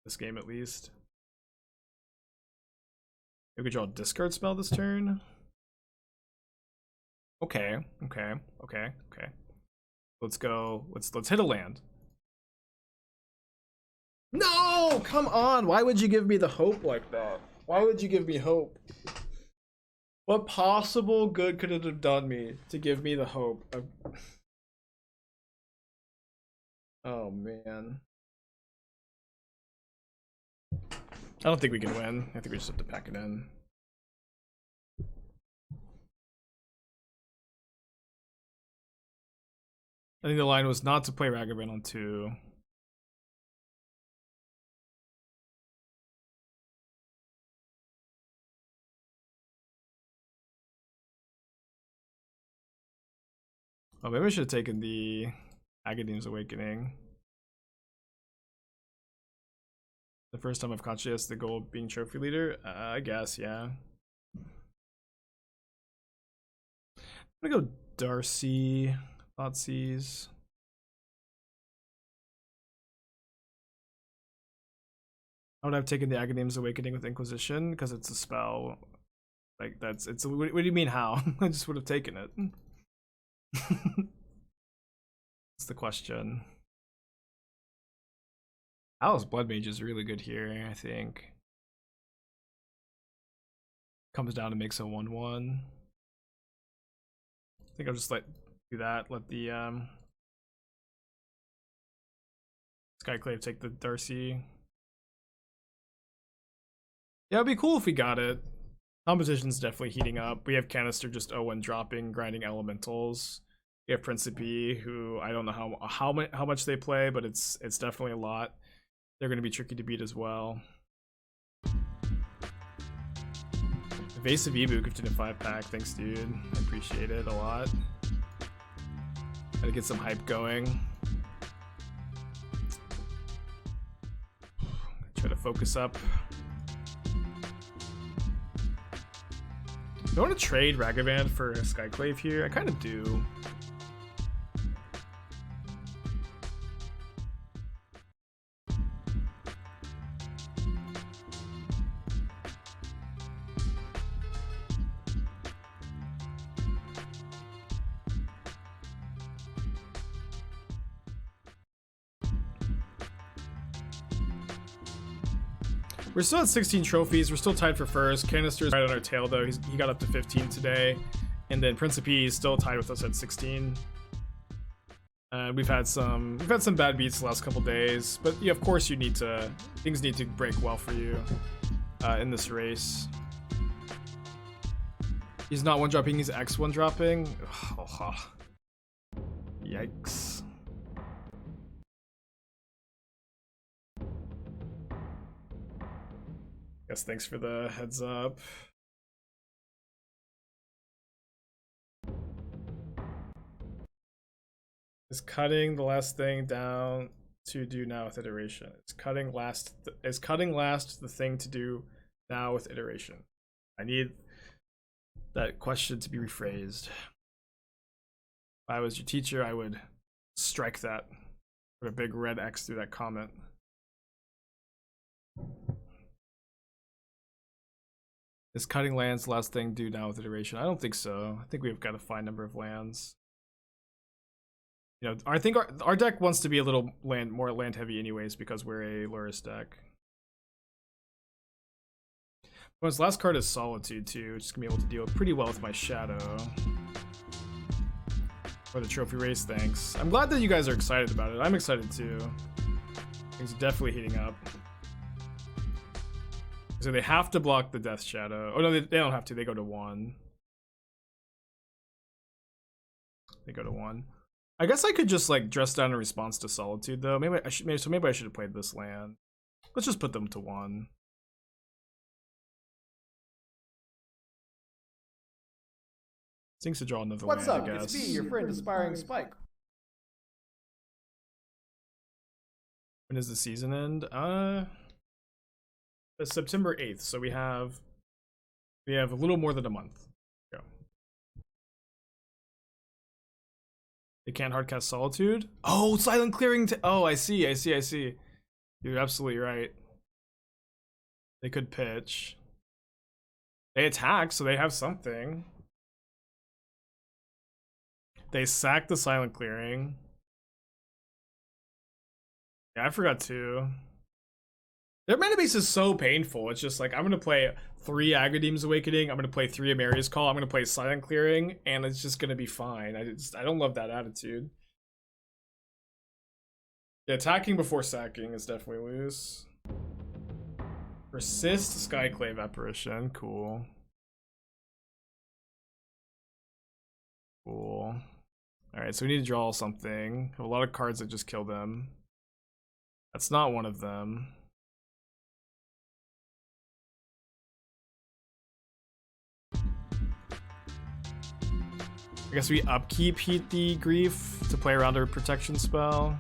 This game, at least. Maybe we draw a discard spell this turn. Okay. Let's go. Let's hit a land. No! Come on! Why would you give me the hope like that? Why would you give me hope? What possible good could it have done me to give me the hope of... Oh man. I don't think we can win. I think we just have to pack it in. I think the line was not to play Ragavan on 2. Oh, maybe I should have taken the Agadeem's Awakening. The first time I've caught you as the goal of being trophy leader? I guess, yeah. I'm gonna go Darcy, Thoughtseize. I would have taken the Agadeem's Awakening with Inquisition because it's a spell. Like, that's, it's, what do you mean how? I just would have taken it. That's the question. Alice Blood Mage is really good here, I think. Comes down to makes a 1/1. I think I'll just do that. Let the Skyclave take the Darcy. Yeah, it'd be cool if we got it. Competition's definitely heating up. We have Canister just 0-1 dropping, grinding elementals. We have Principe, who I don't know how much they play, but it's definitely a lot. They're going to be tricky to beat as well. Evasive Ebu gifted a 5-pack. Thanks, dude. I appreciate it a lot. Gotta get some hype going. Try to focus up. Do I want to trade Ragavan for a Skyclave here? I kind of do. We're still at 16 trophies. We're still tied for first. Canister's right on our tail though. He got up to 15 today, and then Principe is still tied with us at 16. We've had some bad beats the last couple days, but yeah, of course things need to break well for you in this race. He's not 1-dropping. He's X 1-dropping. Yikes. Guess thanks for the heads up. Is cutting the last thing down to do now with iteration? Is cutting last the thing to do now with iteration? I need that question to be rephrased. If I was your teacher, I would strike that. Put a big red X through that comment. Is cutting lands the last thing to do now with iteration? I don't think so. I think we've got a fine number of lands. You know, I think our deck wants to be a little more land heavy anyways because we're a Lurrus deck. Well, his last card is Solitude too, which is gonna be able to deal pretty well with my shadow. For the trophy race, thanks. I'm glad that you guys are excited about it. I'm excited too. Things are definitely heating up. So they have to block the Death Shadow. Oh no, they don't have to. They go to 1. They go to 1. I guess I could just like dress down in response to Solitude though. Maybe I should have played this land. Let's just put them to 1. Seems to draw another What's land, up? I guess. It's me, your friend Aspiring Spike. When does the season end? It's September 8th, so we have a little more than a month. Go. They can't hardcast Solitude? Oh, Silent Clearing. Oh, I see. You're absolutely right. They could pitch. They attack, so they have something. They sack the Silent Clearing. Yeah, I forgot too. Their mana base is so painful. It's just like, I'm gonna play 3 Agadeem's Awakening, I'm gonna play 3 Amaria's Call, I'm gonna play Silent Clearing, and it's just gonna be fine. I don't love that attitude. Yeah, attacking before sacking is definitely loose. Persist Skyclave Apparition, cool. Cool. Alright, so we need to draw something. Have a lot of cards that just kill them. That's not one of them. I guess we upkeep Heat the Grief to play around our protection spell.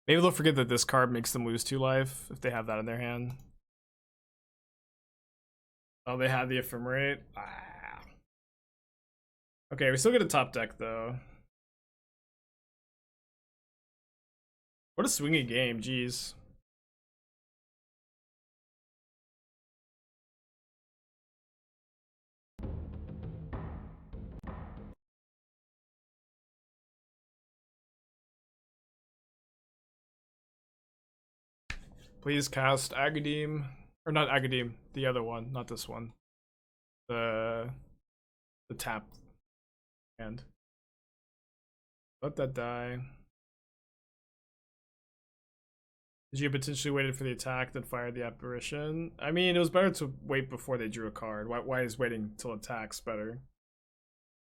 Maybe they'll forget that this card makes them lose 2 life if they have that in their hand. Oh, they had the Ephemerate? Ah. Okay, we still get a top deck though. What a swingy game, jeez. Please cast Agadim. Or not Agadim, the other one, not this one. The tap hand. Let that die. Did you potentially waited for the attack, then fired the apparition? I mean, it was better to wait before they drew a card. Why is waiting till attacks better?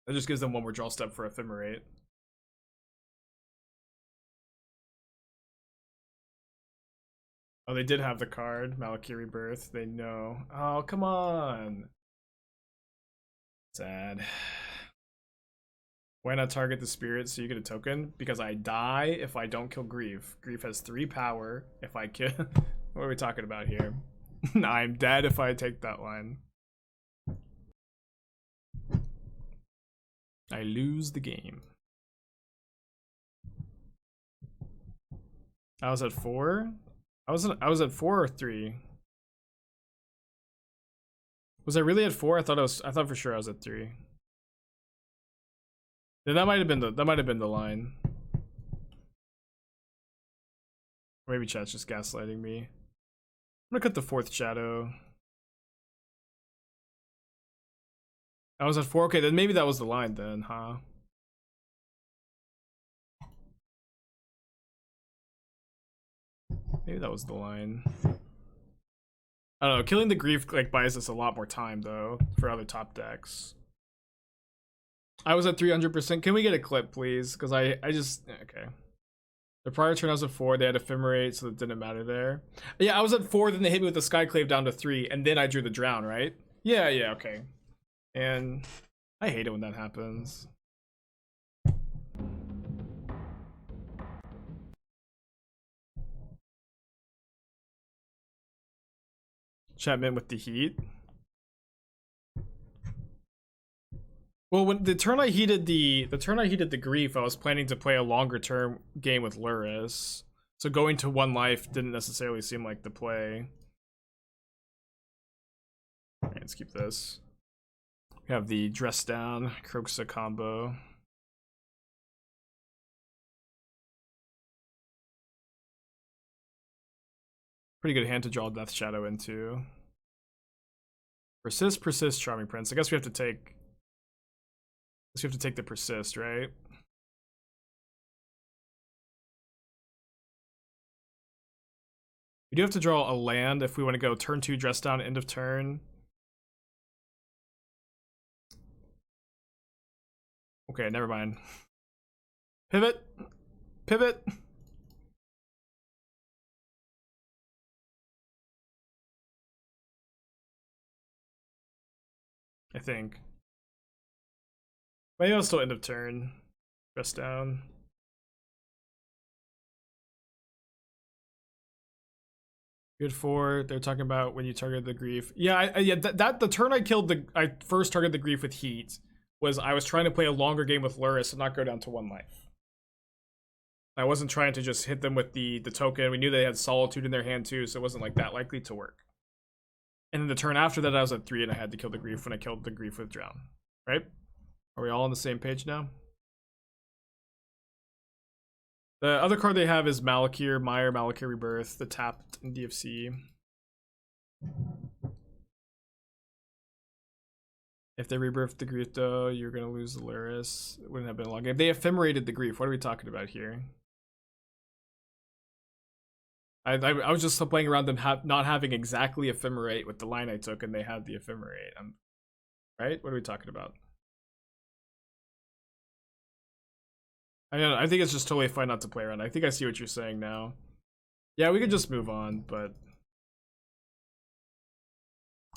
That just gives them one more draw step for Ephemerate. Oh, they did have the card, Malakir Rebirth. They know. Oh, come on. Sad. Why not target the spirit so you get a token? Because I die if I don't kill Grief. Grief has 3 power if I kill. What are we talking about here? I'm dead if I take that line. I lose the game. I was at 4? I was at 4 or 3. Was I really at 4? I thought for sure I was at 3. Yeah, that might have been the line. Or maybe chat's just gaslighting me. I'm gonna cut the 4th shadow. I was at 4. Okay, then maybe that was the line then, huh? Maybe that was the line. I don't know, killing the Grief like buys us a lot more time though for other top decks. I was at 300%. Can we get a clip, please? Because I just okay. The prior turn I was at 4. They had Ephemerate, so it didn't matter there. Yeah, I was at 4. Then they hit me with the Skyclave down to 3, and then I drew the Drown, right? Yeah, okay. And I hate it when that happens. Chapman with the Heat. Well, when the turn I heated the Grief, I was planning to play a longer term game with Lurrus. So going to 1 life didn't necessarily seem like the play. Alright, let's keep this. We have the Dress Down Kroxa combo. Pretty good hand to draw Death Shadow into. Persist, Charming Prince. I guess we have to take the Persist, right? We do have to draw a land if we want to go turn 2, Dress Down, end of turn. Okay, never mind. Pivot. I think. Maybe I'll still end of turn. Dress Down. Good 4. They're talking about when you target the Grief. Yeah, the turn I first targeted the Grief with Heat was I was trying to play a longer game with Lurrus and not go down to 1 life. I wasn't trying to just hit them with the token. We knew they had Solitude in their hand too, so it wasn't like that likely to work. And then the turn after that I was at 3 and I had to kill the Grief when I killed the Grief with Drown. Right? Are we all on the same page now? The other card they have is Malakir Mire, Malakir Rebirth, the tapped in DFC. If they rebirthed the Grief though, you're gonna lose the Lurrus. It wouldn't have been a long game. They ephemerated the Grief. What are we talking about here? I was just playing around them not having exactly Ephemerate with the line I took, and they had the Ephemerate. Right? What are we talking about? I think it's just totally fine not to play around. I think I see what you're saying now. Yeah, we could just move on, but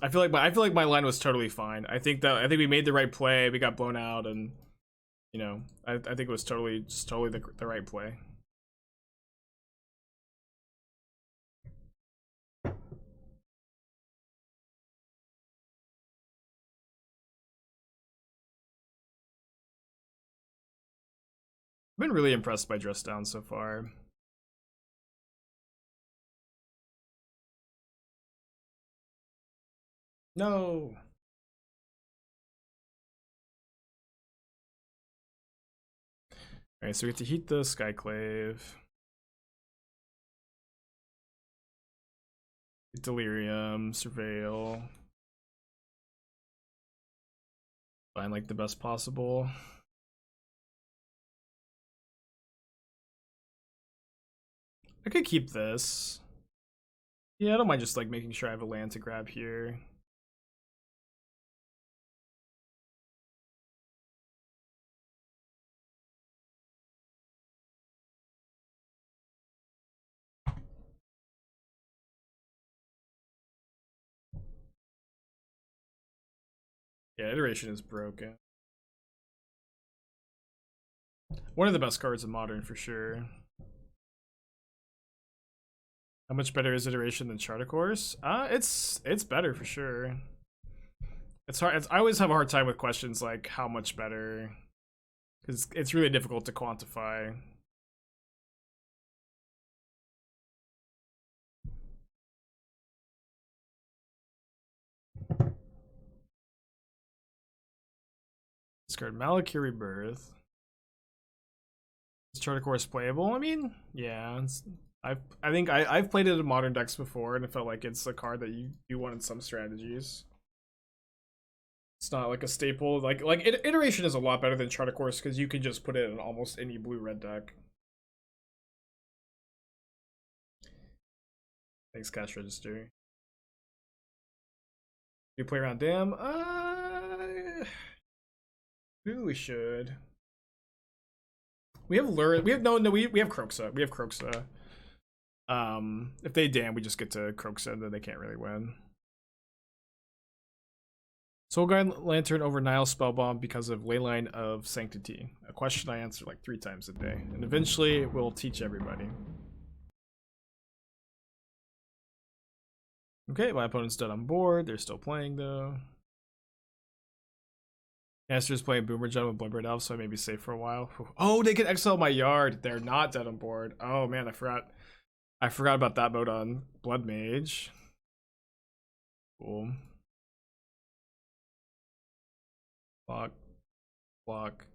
I feel like my line was totally fine. I think we made the right play. We got blown out, and you know, I think it was totally the right play. I've been really impressed by Dress Down so far. No. Alright, so we have to heat the Skyclave. Delirium, Surveil. Find like the best possible. I could keep this. Yeah, I don't mind just like making sure I have a land to grab here. Yeah, Iteration is broken. One of the best cards in Modern for sure. How much better is Iteration than Chart a Course? It's better for sure. It's hard. I always have a hard time with questions like how much better, because it's really difficult to quantify. Discard Malakir Rebirth. Is Chart a Course playable? I mean, yeah. I think I've played it in Modern decks before, and it felt like it's a card that you want in some strategies. It's not like a staple. Like Iteration is a lot better than Chart a Course because you can just put it in almost any blue-red deck. Thanks, Cash Register. You play around Dam? Maybe we should. We have Lurrus. We have we have Kroxa. We have Kroxa. If they Dam, we just get to Kroxa, and then they can't really win. Soulguard Lantern over Nile Spellbomb because of Leyline of Sanctity. A question I answer like 3 times a day. And eventually we'll teach everybody. Okay, my opponent's dead on board. They're still playing though. Master's playing Boomer Jump with Bloodbraid Elf, so I may be safe for a while. Oh, they can exile my yard. They're not dead on board. Oh man, I forgot about that mode on Blood Mage. Cool. Block.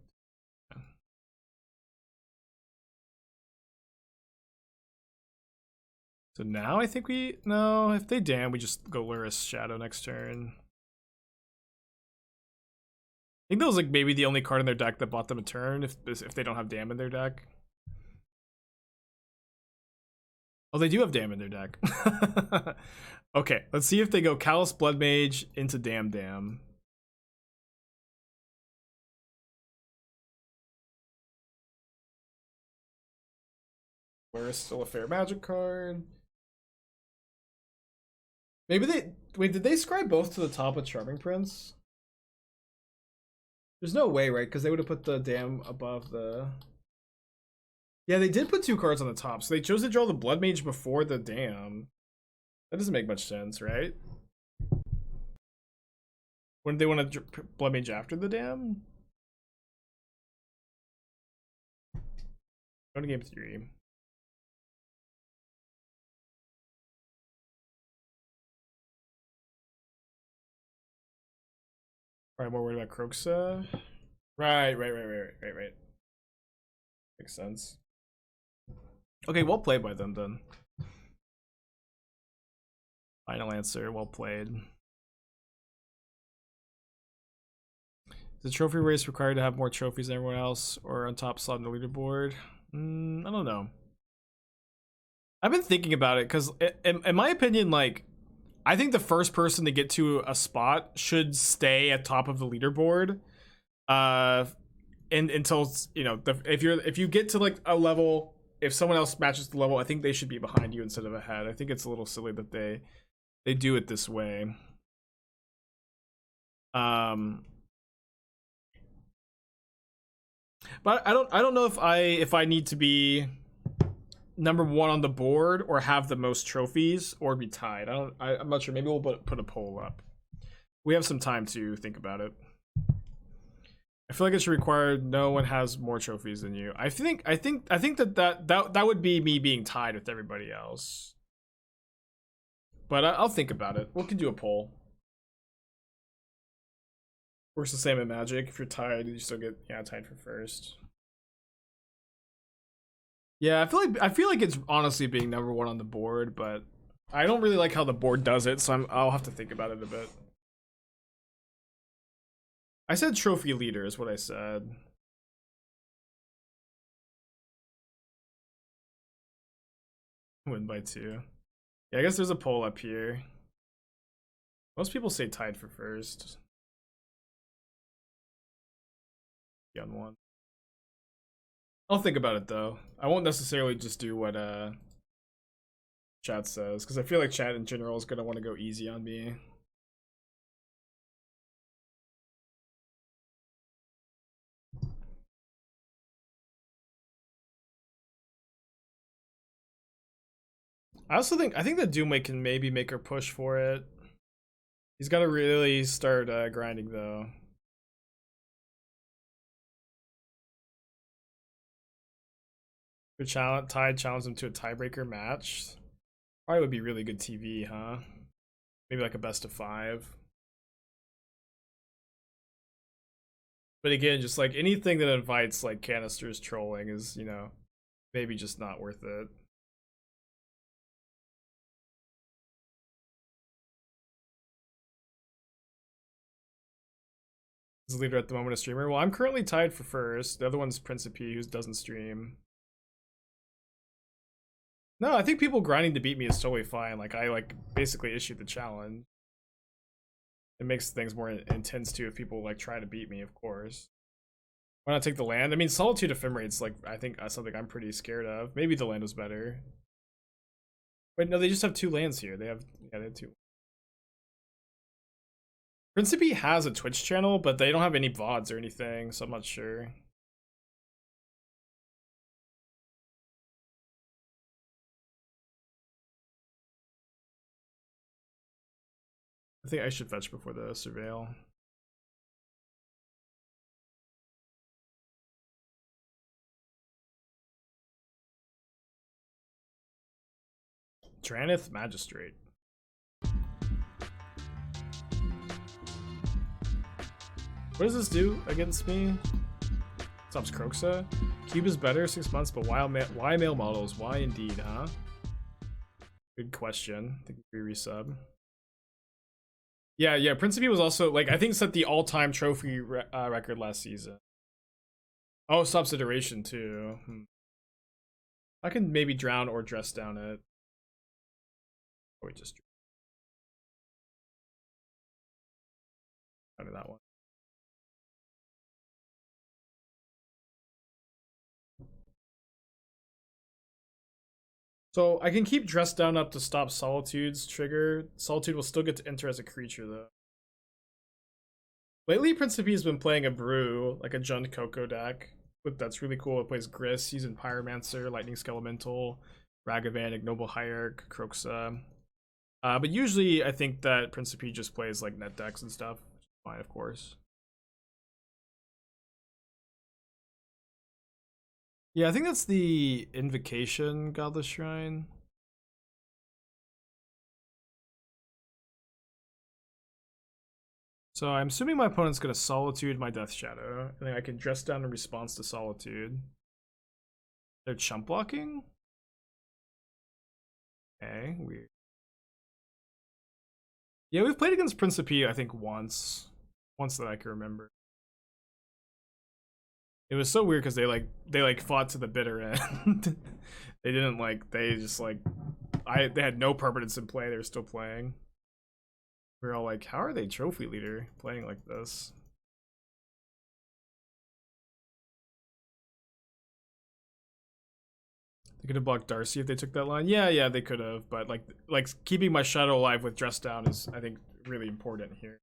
So now I think no, if they Dam, we just go Lurrus Shadow next turn. I think that was like maybe the only card in their deck that bought them a turn if they don't have Dam in their deck. Oh, they do have Dam in their deck. Okay, let's see if they go Callous Blood Mage into Dam. Where is still a Fair Magic card? Maybe did they scribe both to the top with Charming Prince? There's no way, right? Because they would have put the Dam above the... Yeah, they did put 2 cards on the top, so they chose to draw the Blood Mage before the Dam. That doesn't make much sense, right? Wouldn't they want to Blood Mage after the Dam? Go to game 3. Alright, more worried about Kroxa. Right. Makes sense. Okay, well played by them then. Final answer, well played. Is the trophy race required to have more trophies than everyone else or on top slot in the leaderboard? I don't know. I've been thinking about it because, in my opinion, like, I think the first person to get to a spot should stay at top of the leaderboard. And until if you get to like a level, if someone else matches the level, I think they should be behind you instead of ahead. I think it's a little silly that they do it this way. But I don't know if I need to be number one on the board or have the most trophies or be tied. I'm not sure. Maybe we'll put a poll up. We have some time to think about it. I feel like it should require no one has more trophies than you. I think that would be me being tied with everybody else. But I'll think about it. We can do a poll. Works the same in Magic. If you're tied, you still get tied for first. Yeah, I feel like it's honestly being number one on the board, but I don't really like how the board does it, so I'll have to think about it a bit. I said trophy leader is what I said. Win by 2. Yeah, I guess there's a poll up here. Most people say tied for first. On one. I'll think about it though. I won't necessarily just do what chat says, because I feel like chat in general is gonna want to go easy on me. I think that Doomway can maybe make her push for it. He's got to really start grinding though. Tide challenge him to a tiebreaker match. Probably would be really good TV, huh? Maybe like a best of 5. But again, just like anything that invites like canisters trolling is, maybe just not worth it. Is the leader at the moment a streamer? Well, I'm currently tied for first. The other one's Principe, who doesn't stream. No, I think people grinding to beat me is totally fine. Like, I basically issued the challenge. It makes things more intense too if people like try to beat me, of course. Why not take the land? I mean, Solitude Ephemerate's like, I think something I'm pretty scared of. Maybe the land was better. Wait, no, they just have 2 lands here. They have 2. Principe has a Twitch channel, but they don't have any VODs or anything, so I'm not sure. I think I should fetch before the Surveil. Traneth Magistrate. What does this do against me? Stops Kroxa. Cube is better, 6 months, but why male models? Why indeed, huh? Good question. I think we resub. Yeah, Principe was also, like, I think set the all-time trophy record last season. Oh, stops iteration too. I can maybe drown or dress down it. Or just out of that one. So I can keep dress down up to stop Solitude's trigger. Solitude will still get to enter as a creature though. Lately, Principe has been playing a brew, like a Jund Coco deck. That's really cool. It plays Gris, he's in Pyromancer, Lightning Skelemental, Ragavan, Ignoble Hierarch, Kroxa. But usually I think that Principe just plays like net decks and stuff. Fine, of course. Yeah, I think that's the Invocation Godless Shrine. So I'm assuming my opponent's gonna Solitude my Death Shadow. I think I can dress down in response to Solitude. They're chump blocking? Okay, weird. Yeah, we've played against Principe, I think, once. Once that I can remember. It was so weird because they fought to the bitter end. They didn't like, they just like, they had no permanence in play, they were still playing. We were all like, how are they trophy leader playing like this? They could have blocked Darcy if they took that line. Yeah, they could have, but like keeping my shadow alive with Dress Down is, I think, really important here.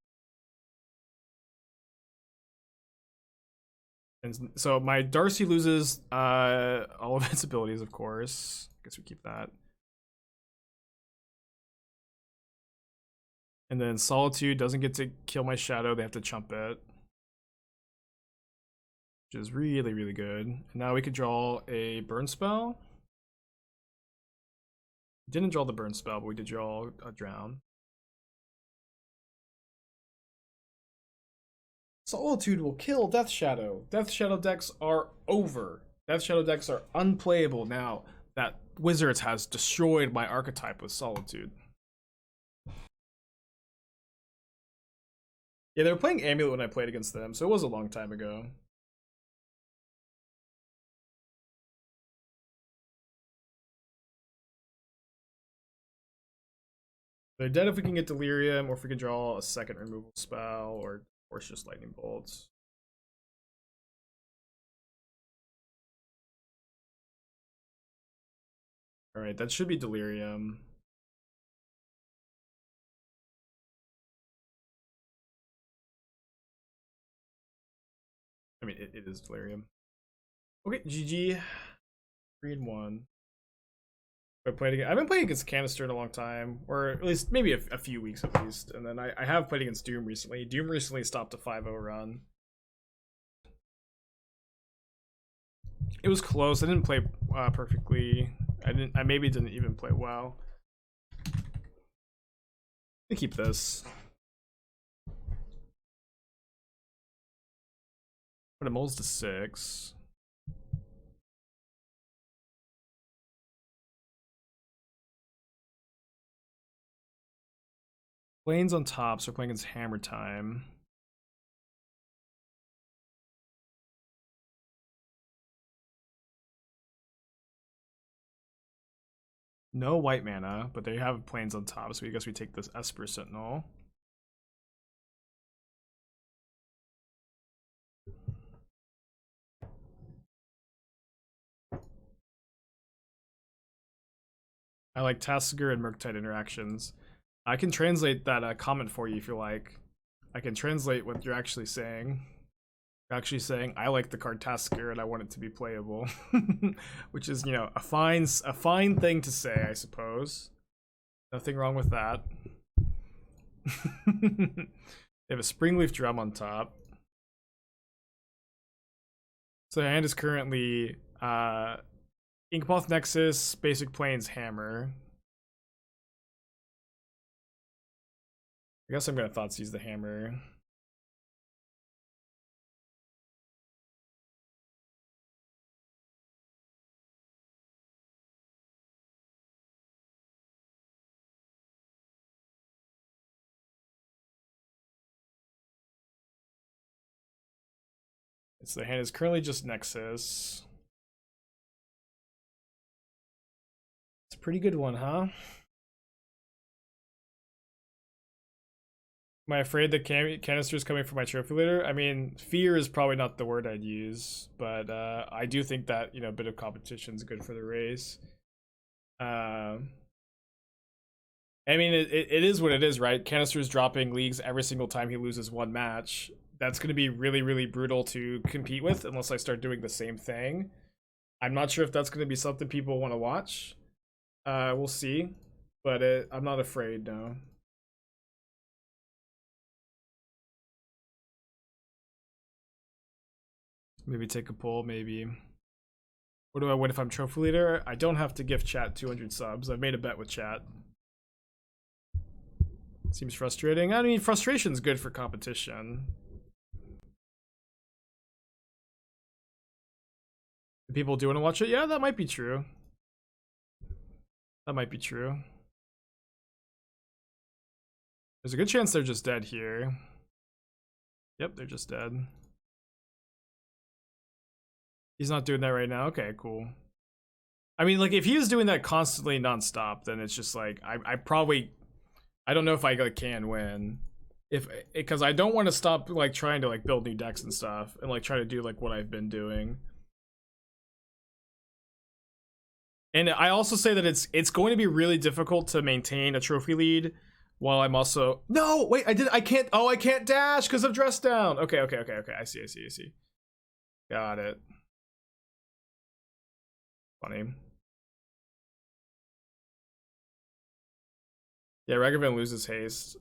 And so my Darcy loses all of its abilities, of course. Guess we keep that. And then Solitude doesn't get to kill my shadow, they have to chump it. Which is really, really good. And now we could draw a burn spell. Didn't draw the burn spell, but we did draw a drown. Solitude will kill Death Shadow. Death Shadow decks are over. Death Shadow decks are unplayable now that Wizards has destroyed my archetype with Solitude. Yeah, they were playing Amulet when I played against them, so it was a long time ago. They're dead if we can get Delirium, or if we can draw a second removal spell, or it's just Lightning Bolts. Alright, that should be Delirium. I mean, it is Delirium. Okay, GG. 3-1. I've been playing against Canister in a long time, or at least maybe a few weeks at least. And then I have played against Doom recently. Doom recently stopped a 5-0 run. It was close. I didn't play perfectly. I maybe didn't even play well. I keep this. Put a moles to 6. Planes on top, so we're playing against Hammer Time. No white mana, but they have planes on top, so I guess we take this Esper Sentinel. I like Tasigur and Murktide interactions. I can translate that comment for you if you like. I can translate what you're actually saying. You're actually saying, I like the card Tasigur and I want it to be playable. Which is, you know, a fine thing to say, I suppose. Nothing wrong with that. They have a Springleaf Drum on top. So the hand is currently Inkmoth Nexus, Basic Plains, Hammer. I guess I'm gonna Thoughtseize the Hammer. So the hand is currently just Nexus. It's a pretty good one, huh? Am I afraid that canister is coming from my trophy later? I mean, fear is probably not the word I'd use, but I do think that, you know, a bit of competition is good for the race. I mean, it is what it is, right? Canister is dropping leagues every single time he loses one match. That's going to be really, really brutal to compete with unless I start doing the same thing. I'm not sure if that's going to be something people want to watch. We'll see, but I'm not afraid, no. Maybe take a poll, maybe. What do I win if I'm trophy leader? I don't have to gift chat 200 subs. I've made a bet with chat. Seems frustrating. I mean, frustration's good for competition. People do want to watch it? Yeah, that might be true. That might be true. There's a good chance they're just dead here. Yep, they're just dead. He's not doing that right now? Okay, cool. I mean, like, if he is doing that constantly nonstop, then it's just like I probably I don't know if I like can win. If because I don't want to stop like trying to like build new decks and stuff and like try to do like what I've been doing. And I also say that it's going to be really difficult to maintain a trophy lead while I'm also no wait I can't dash because of dress down. Okay I see. Got it. Funny. Yeah, Ragavan loses haste.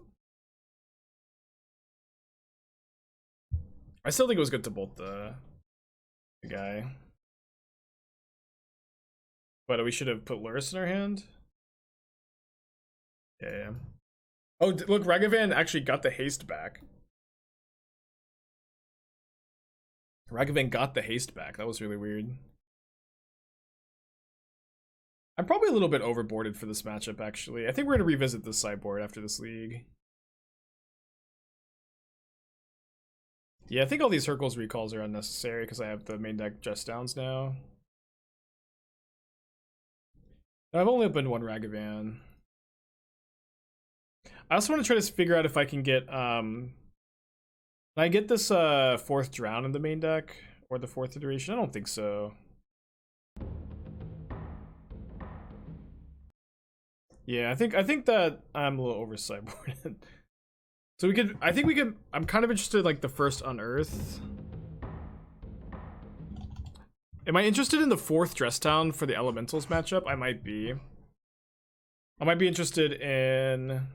I still think it was good to bolt the guy. But we should have put Lurrus in our hand. Yeah. Oh, look, Ragavan actually got the haste back. Ragavan got the haste back. That was really weird. I'm probably a little bit overboarded for this matchup, actually. I think we're going to revisit this sideboard after this league. Yeah, I think all these Hercules recalls are unnecessary because I have the main deck just downs now. I've only opened one Ragavan. I also want to try to figure out if I can get can I get this fourth drown in the main deck or the fourth iteration? I don't think so. Yeah, I think that I'm a little over sideboarded. So I think we could, I'm kind of interested like the first Unearth. Am I interested in the fourth Dress Town for the Elementals matchup? I might be. I might be interested in...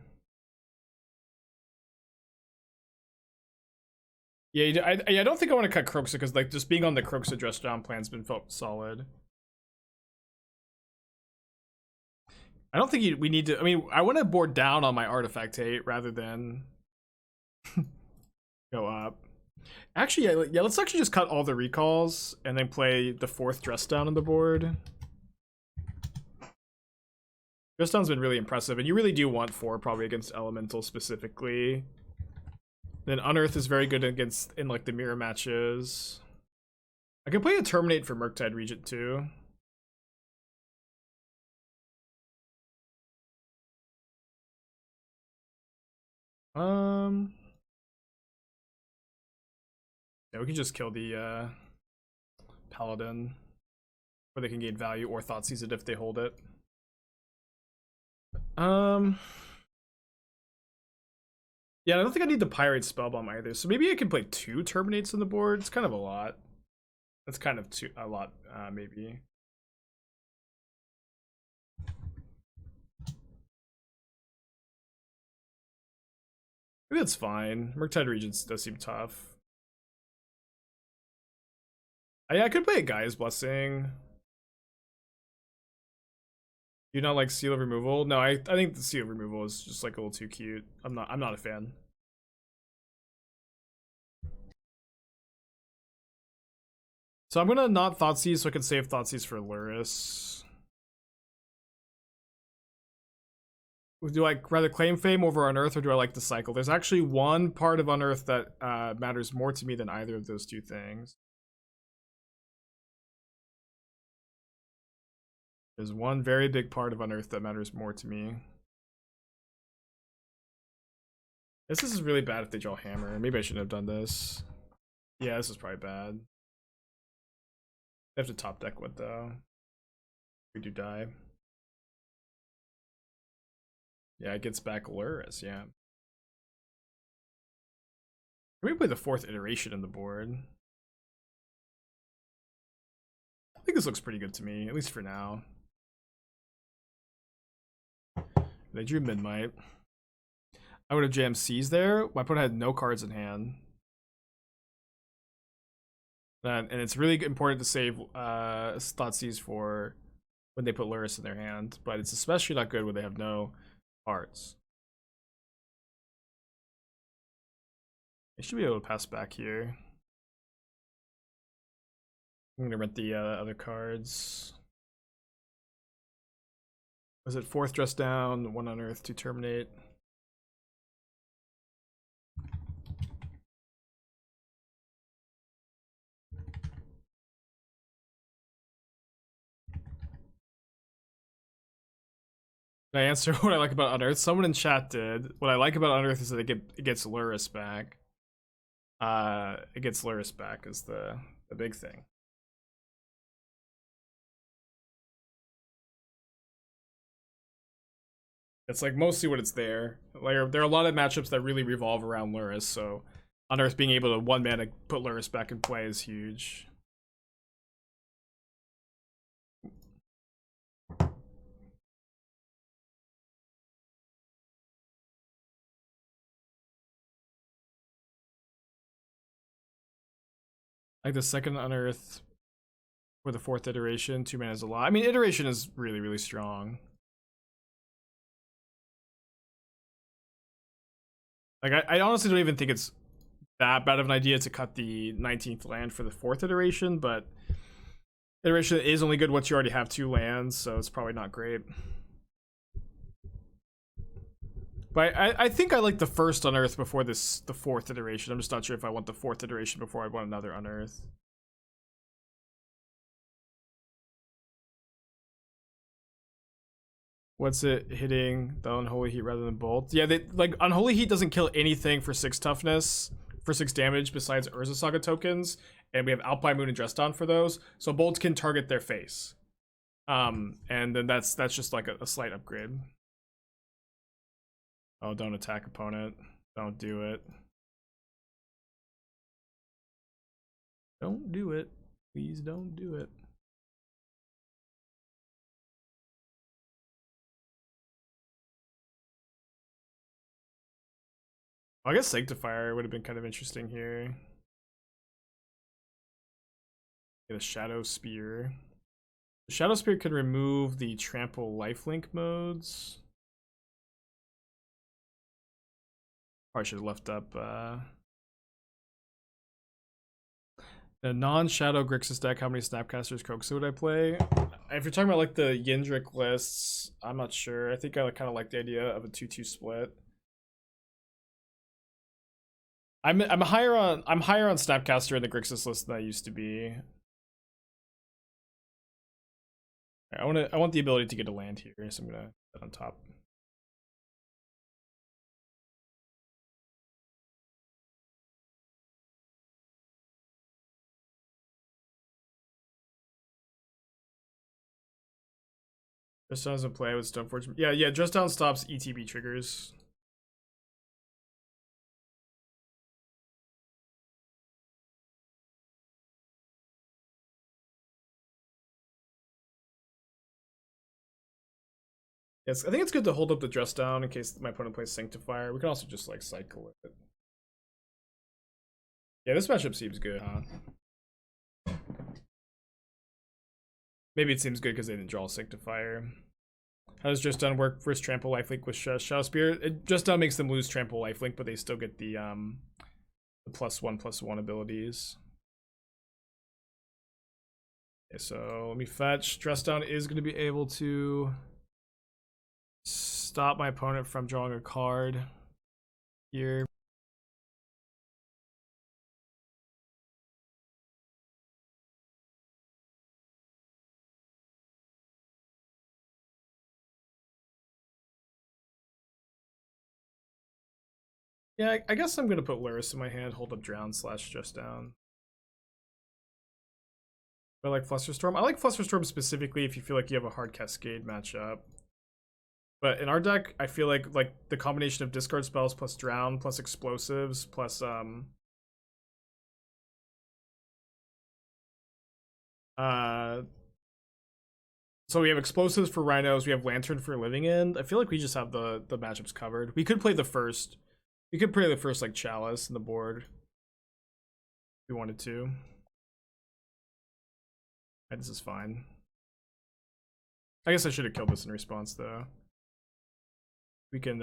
Yeah, I don't think I want to cut Kroxa because like just being on the Kroxa Dress Down plan's been felt solid. I don't think we need to, I mean, I want to board down on my Artifact Hate rather than go up. Actually, yeah, let's actually just cut all the recalls and then play the fourth Dress Down on the board. Dress Down's been really impressive, and you really do want 4 probably against Elemental specifically. Then Unearth is very good against in like the mirror matches. I can play a Terminate for Murktide Regent too. Yeah, we can just kill the Paladin, where they can gain value, or Thoughtseize it if they hold it. Yeah, I don't think I need the Pirate Spellbomb either, so maybe I can play 2 Terminates on the board. It's kind of a lot. That's kind of a lot, maybe. Maybe that's fine. Murktide Regents does seem tough. Yeah, I could play a Gaia's Blessing. You not like Seal of Removal? No, I think the Seal of Removal is just like a little too cute. I'm not a fan. So I'm gonna not Thoughtseize so I can save Thoughtseize for Lurrus. Do I rather claim fame over Unearth, or do I like the cycle? There's actually one part of Unearth that matters more to me than either of those two things. There's one very big part of Unearth that matters more to me. This is really bad if they draw Hammer. Maybe I shouldn't have done this. Yeah, this is probably bad. They have to top deck what though? We do die. Yeah, it gets back Lurrus, yeah. Can we play the fourth iteration in the board? I think this looks pretty good to me, at least for now. They drew Midnight. I would have jammed C's there. My opponent had no cards in hand. And it's really important to save Thoughtseize for when they put Lurrus in their hand, but it's especially not good when they have no cards. I should be able to pass back here. I'm gonna rent the other cards. Was it 4th Dress Down, 1 Unearth, 2 Terminate? Did I answer what I like about Unearth? Someone in chat did. What I like about Unearth is that it gets Lurrus back. It gets Lurrus back is the big thing. It's like mostly what it's there. Like there are a lot of matchups that really revolve around Lurrus, so Unearth being able to one mana put Lurrus back in play is huge. Like the second Unearth for the fourth iteration, 2 mana is a lot. I mean, iteration is really, really strong. Like I honestly don't even think it's that bad of an idea to cut the 19th land for the fourth iteration, but iteration is only good once you already have 2 lands, so it's probably not great. But I think I like the first Unearth before the fourth iteration. I'm just not sure if I want the fourth iteration before I want another Unearth. What's it hitting the Unholy Heat rather than Bolt? Yeah, they like Unholy Heat doesn't kill anything for 6 toughness, for 6 damage besides Urza Saga tokens, and we have Alpine Moon and Dress Down for those, so bolts can target their face. And then that's just like a slight upgrade. Oh, don't attack opponent. Don't do it. Don't do it. Please don't do it. I guess Sanctifier would have been kind of interesting here. Get a Shadow Spear. The Shadow Spear could remove the Trample Lifelink modes. Probably should have left up the non-Shadow Grixis deck. How many Snapcasters Kroxa would I play? If you're talking about like the Yendrick lists, I'm not sure. I think I kind of like the idea of a 2-2 split. I'm higher on Snapcaster in the Grixis list than I used to be. I want the ability to get a land here, so I'm gonna put that on top. Dress Down doesn't play with Stoneforge. Yeah, Dress Down stops ETB triggers. Yes, I think it's good to hold up the Dress Down in case my opponent plays Sanctifier. We can also just like cycle it. Yeah, this matchup seems good, huh? Maybe it seems good because they didn't draw Sanctifier. How does Just Down work versus Trample Lifelink with Shadow Spear? Just Down makes them lose Trample Lifelink, but they still get the +1/+1 abilities. Okay, so let me fetch. Dress Down is going to be able to stop my opponent from drawing a card here. Yeah, I guess I'm gonna put Lurrus in my hand, hold up Drown / Dress Down. I like Flusterstorm. I like Flusterstorm specifically if you feel like you have a hard Cascade matchup. But in our deck, I feel like the combination of discard spells plus Drown plus explosives plus so we have explosives for Rhinos, we have Lantern for Living End. I feel like we just have the matchups covered. We could play the first like Chalice in the board if we wanted to. This is fine. I guess I should have killed this in response though. We can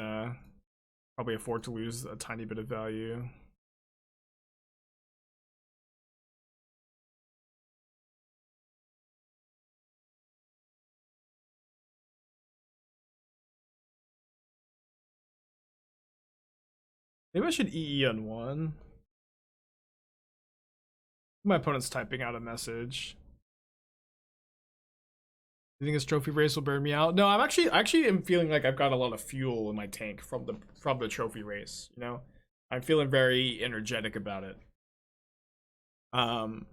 probably afford to lose a tiny bit of value. Maybe I should EE on 1. My opponent's typing out a message. You think this trophy race will burn me out? No, I actually am feeling like I've got a lot of fuel in my tank from the trophy race. You know, I'm feeling very energetic about it. Don't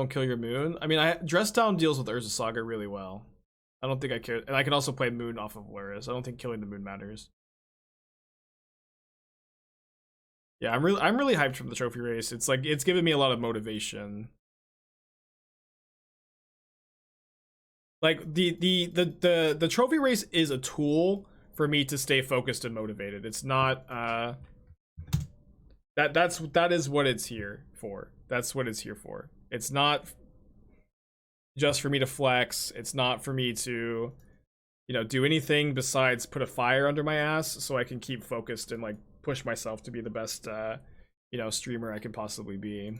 kill your moon. I mean, Dress Down deals with Urza Saga really well. I don't think I care, and I can also play moon off of Lurrus. I don't think killing the moon matters. Yeah, I'm really hyped for the trophy race. It's like it's giving me a lot of motivation. Like the trophy race is a tool for me to stay focused and motivated. It's not that is what it's here for. That's what it's here for. It's not just for me to flex. It's not for me to, you know, do anything besides put a fire under my ass so I can keep focused and like push myself to be the best you know, streamer I can possibly be.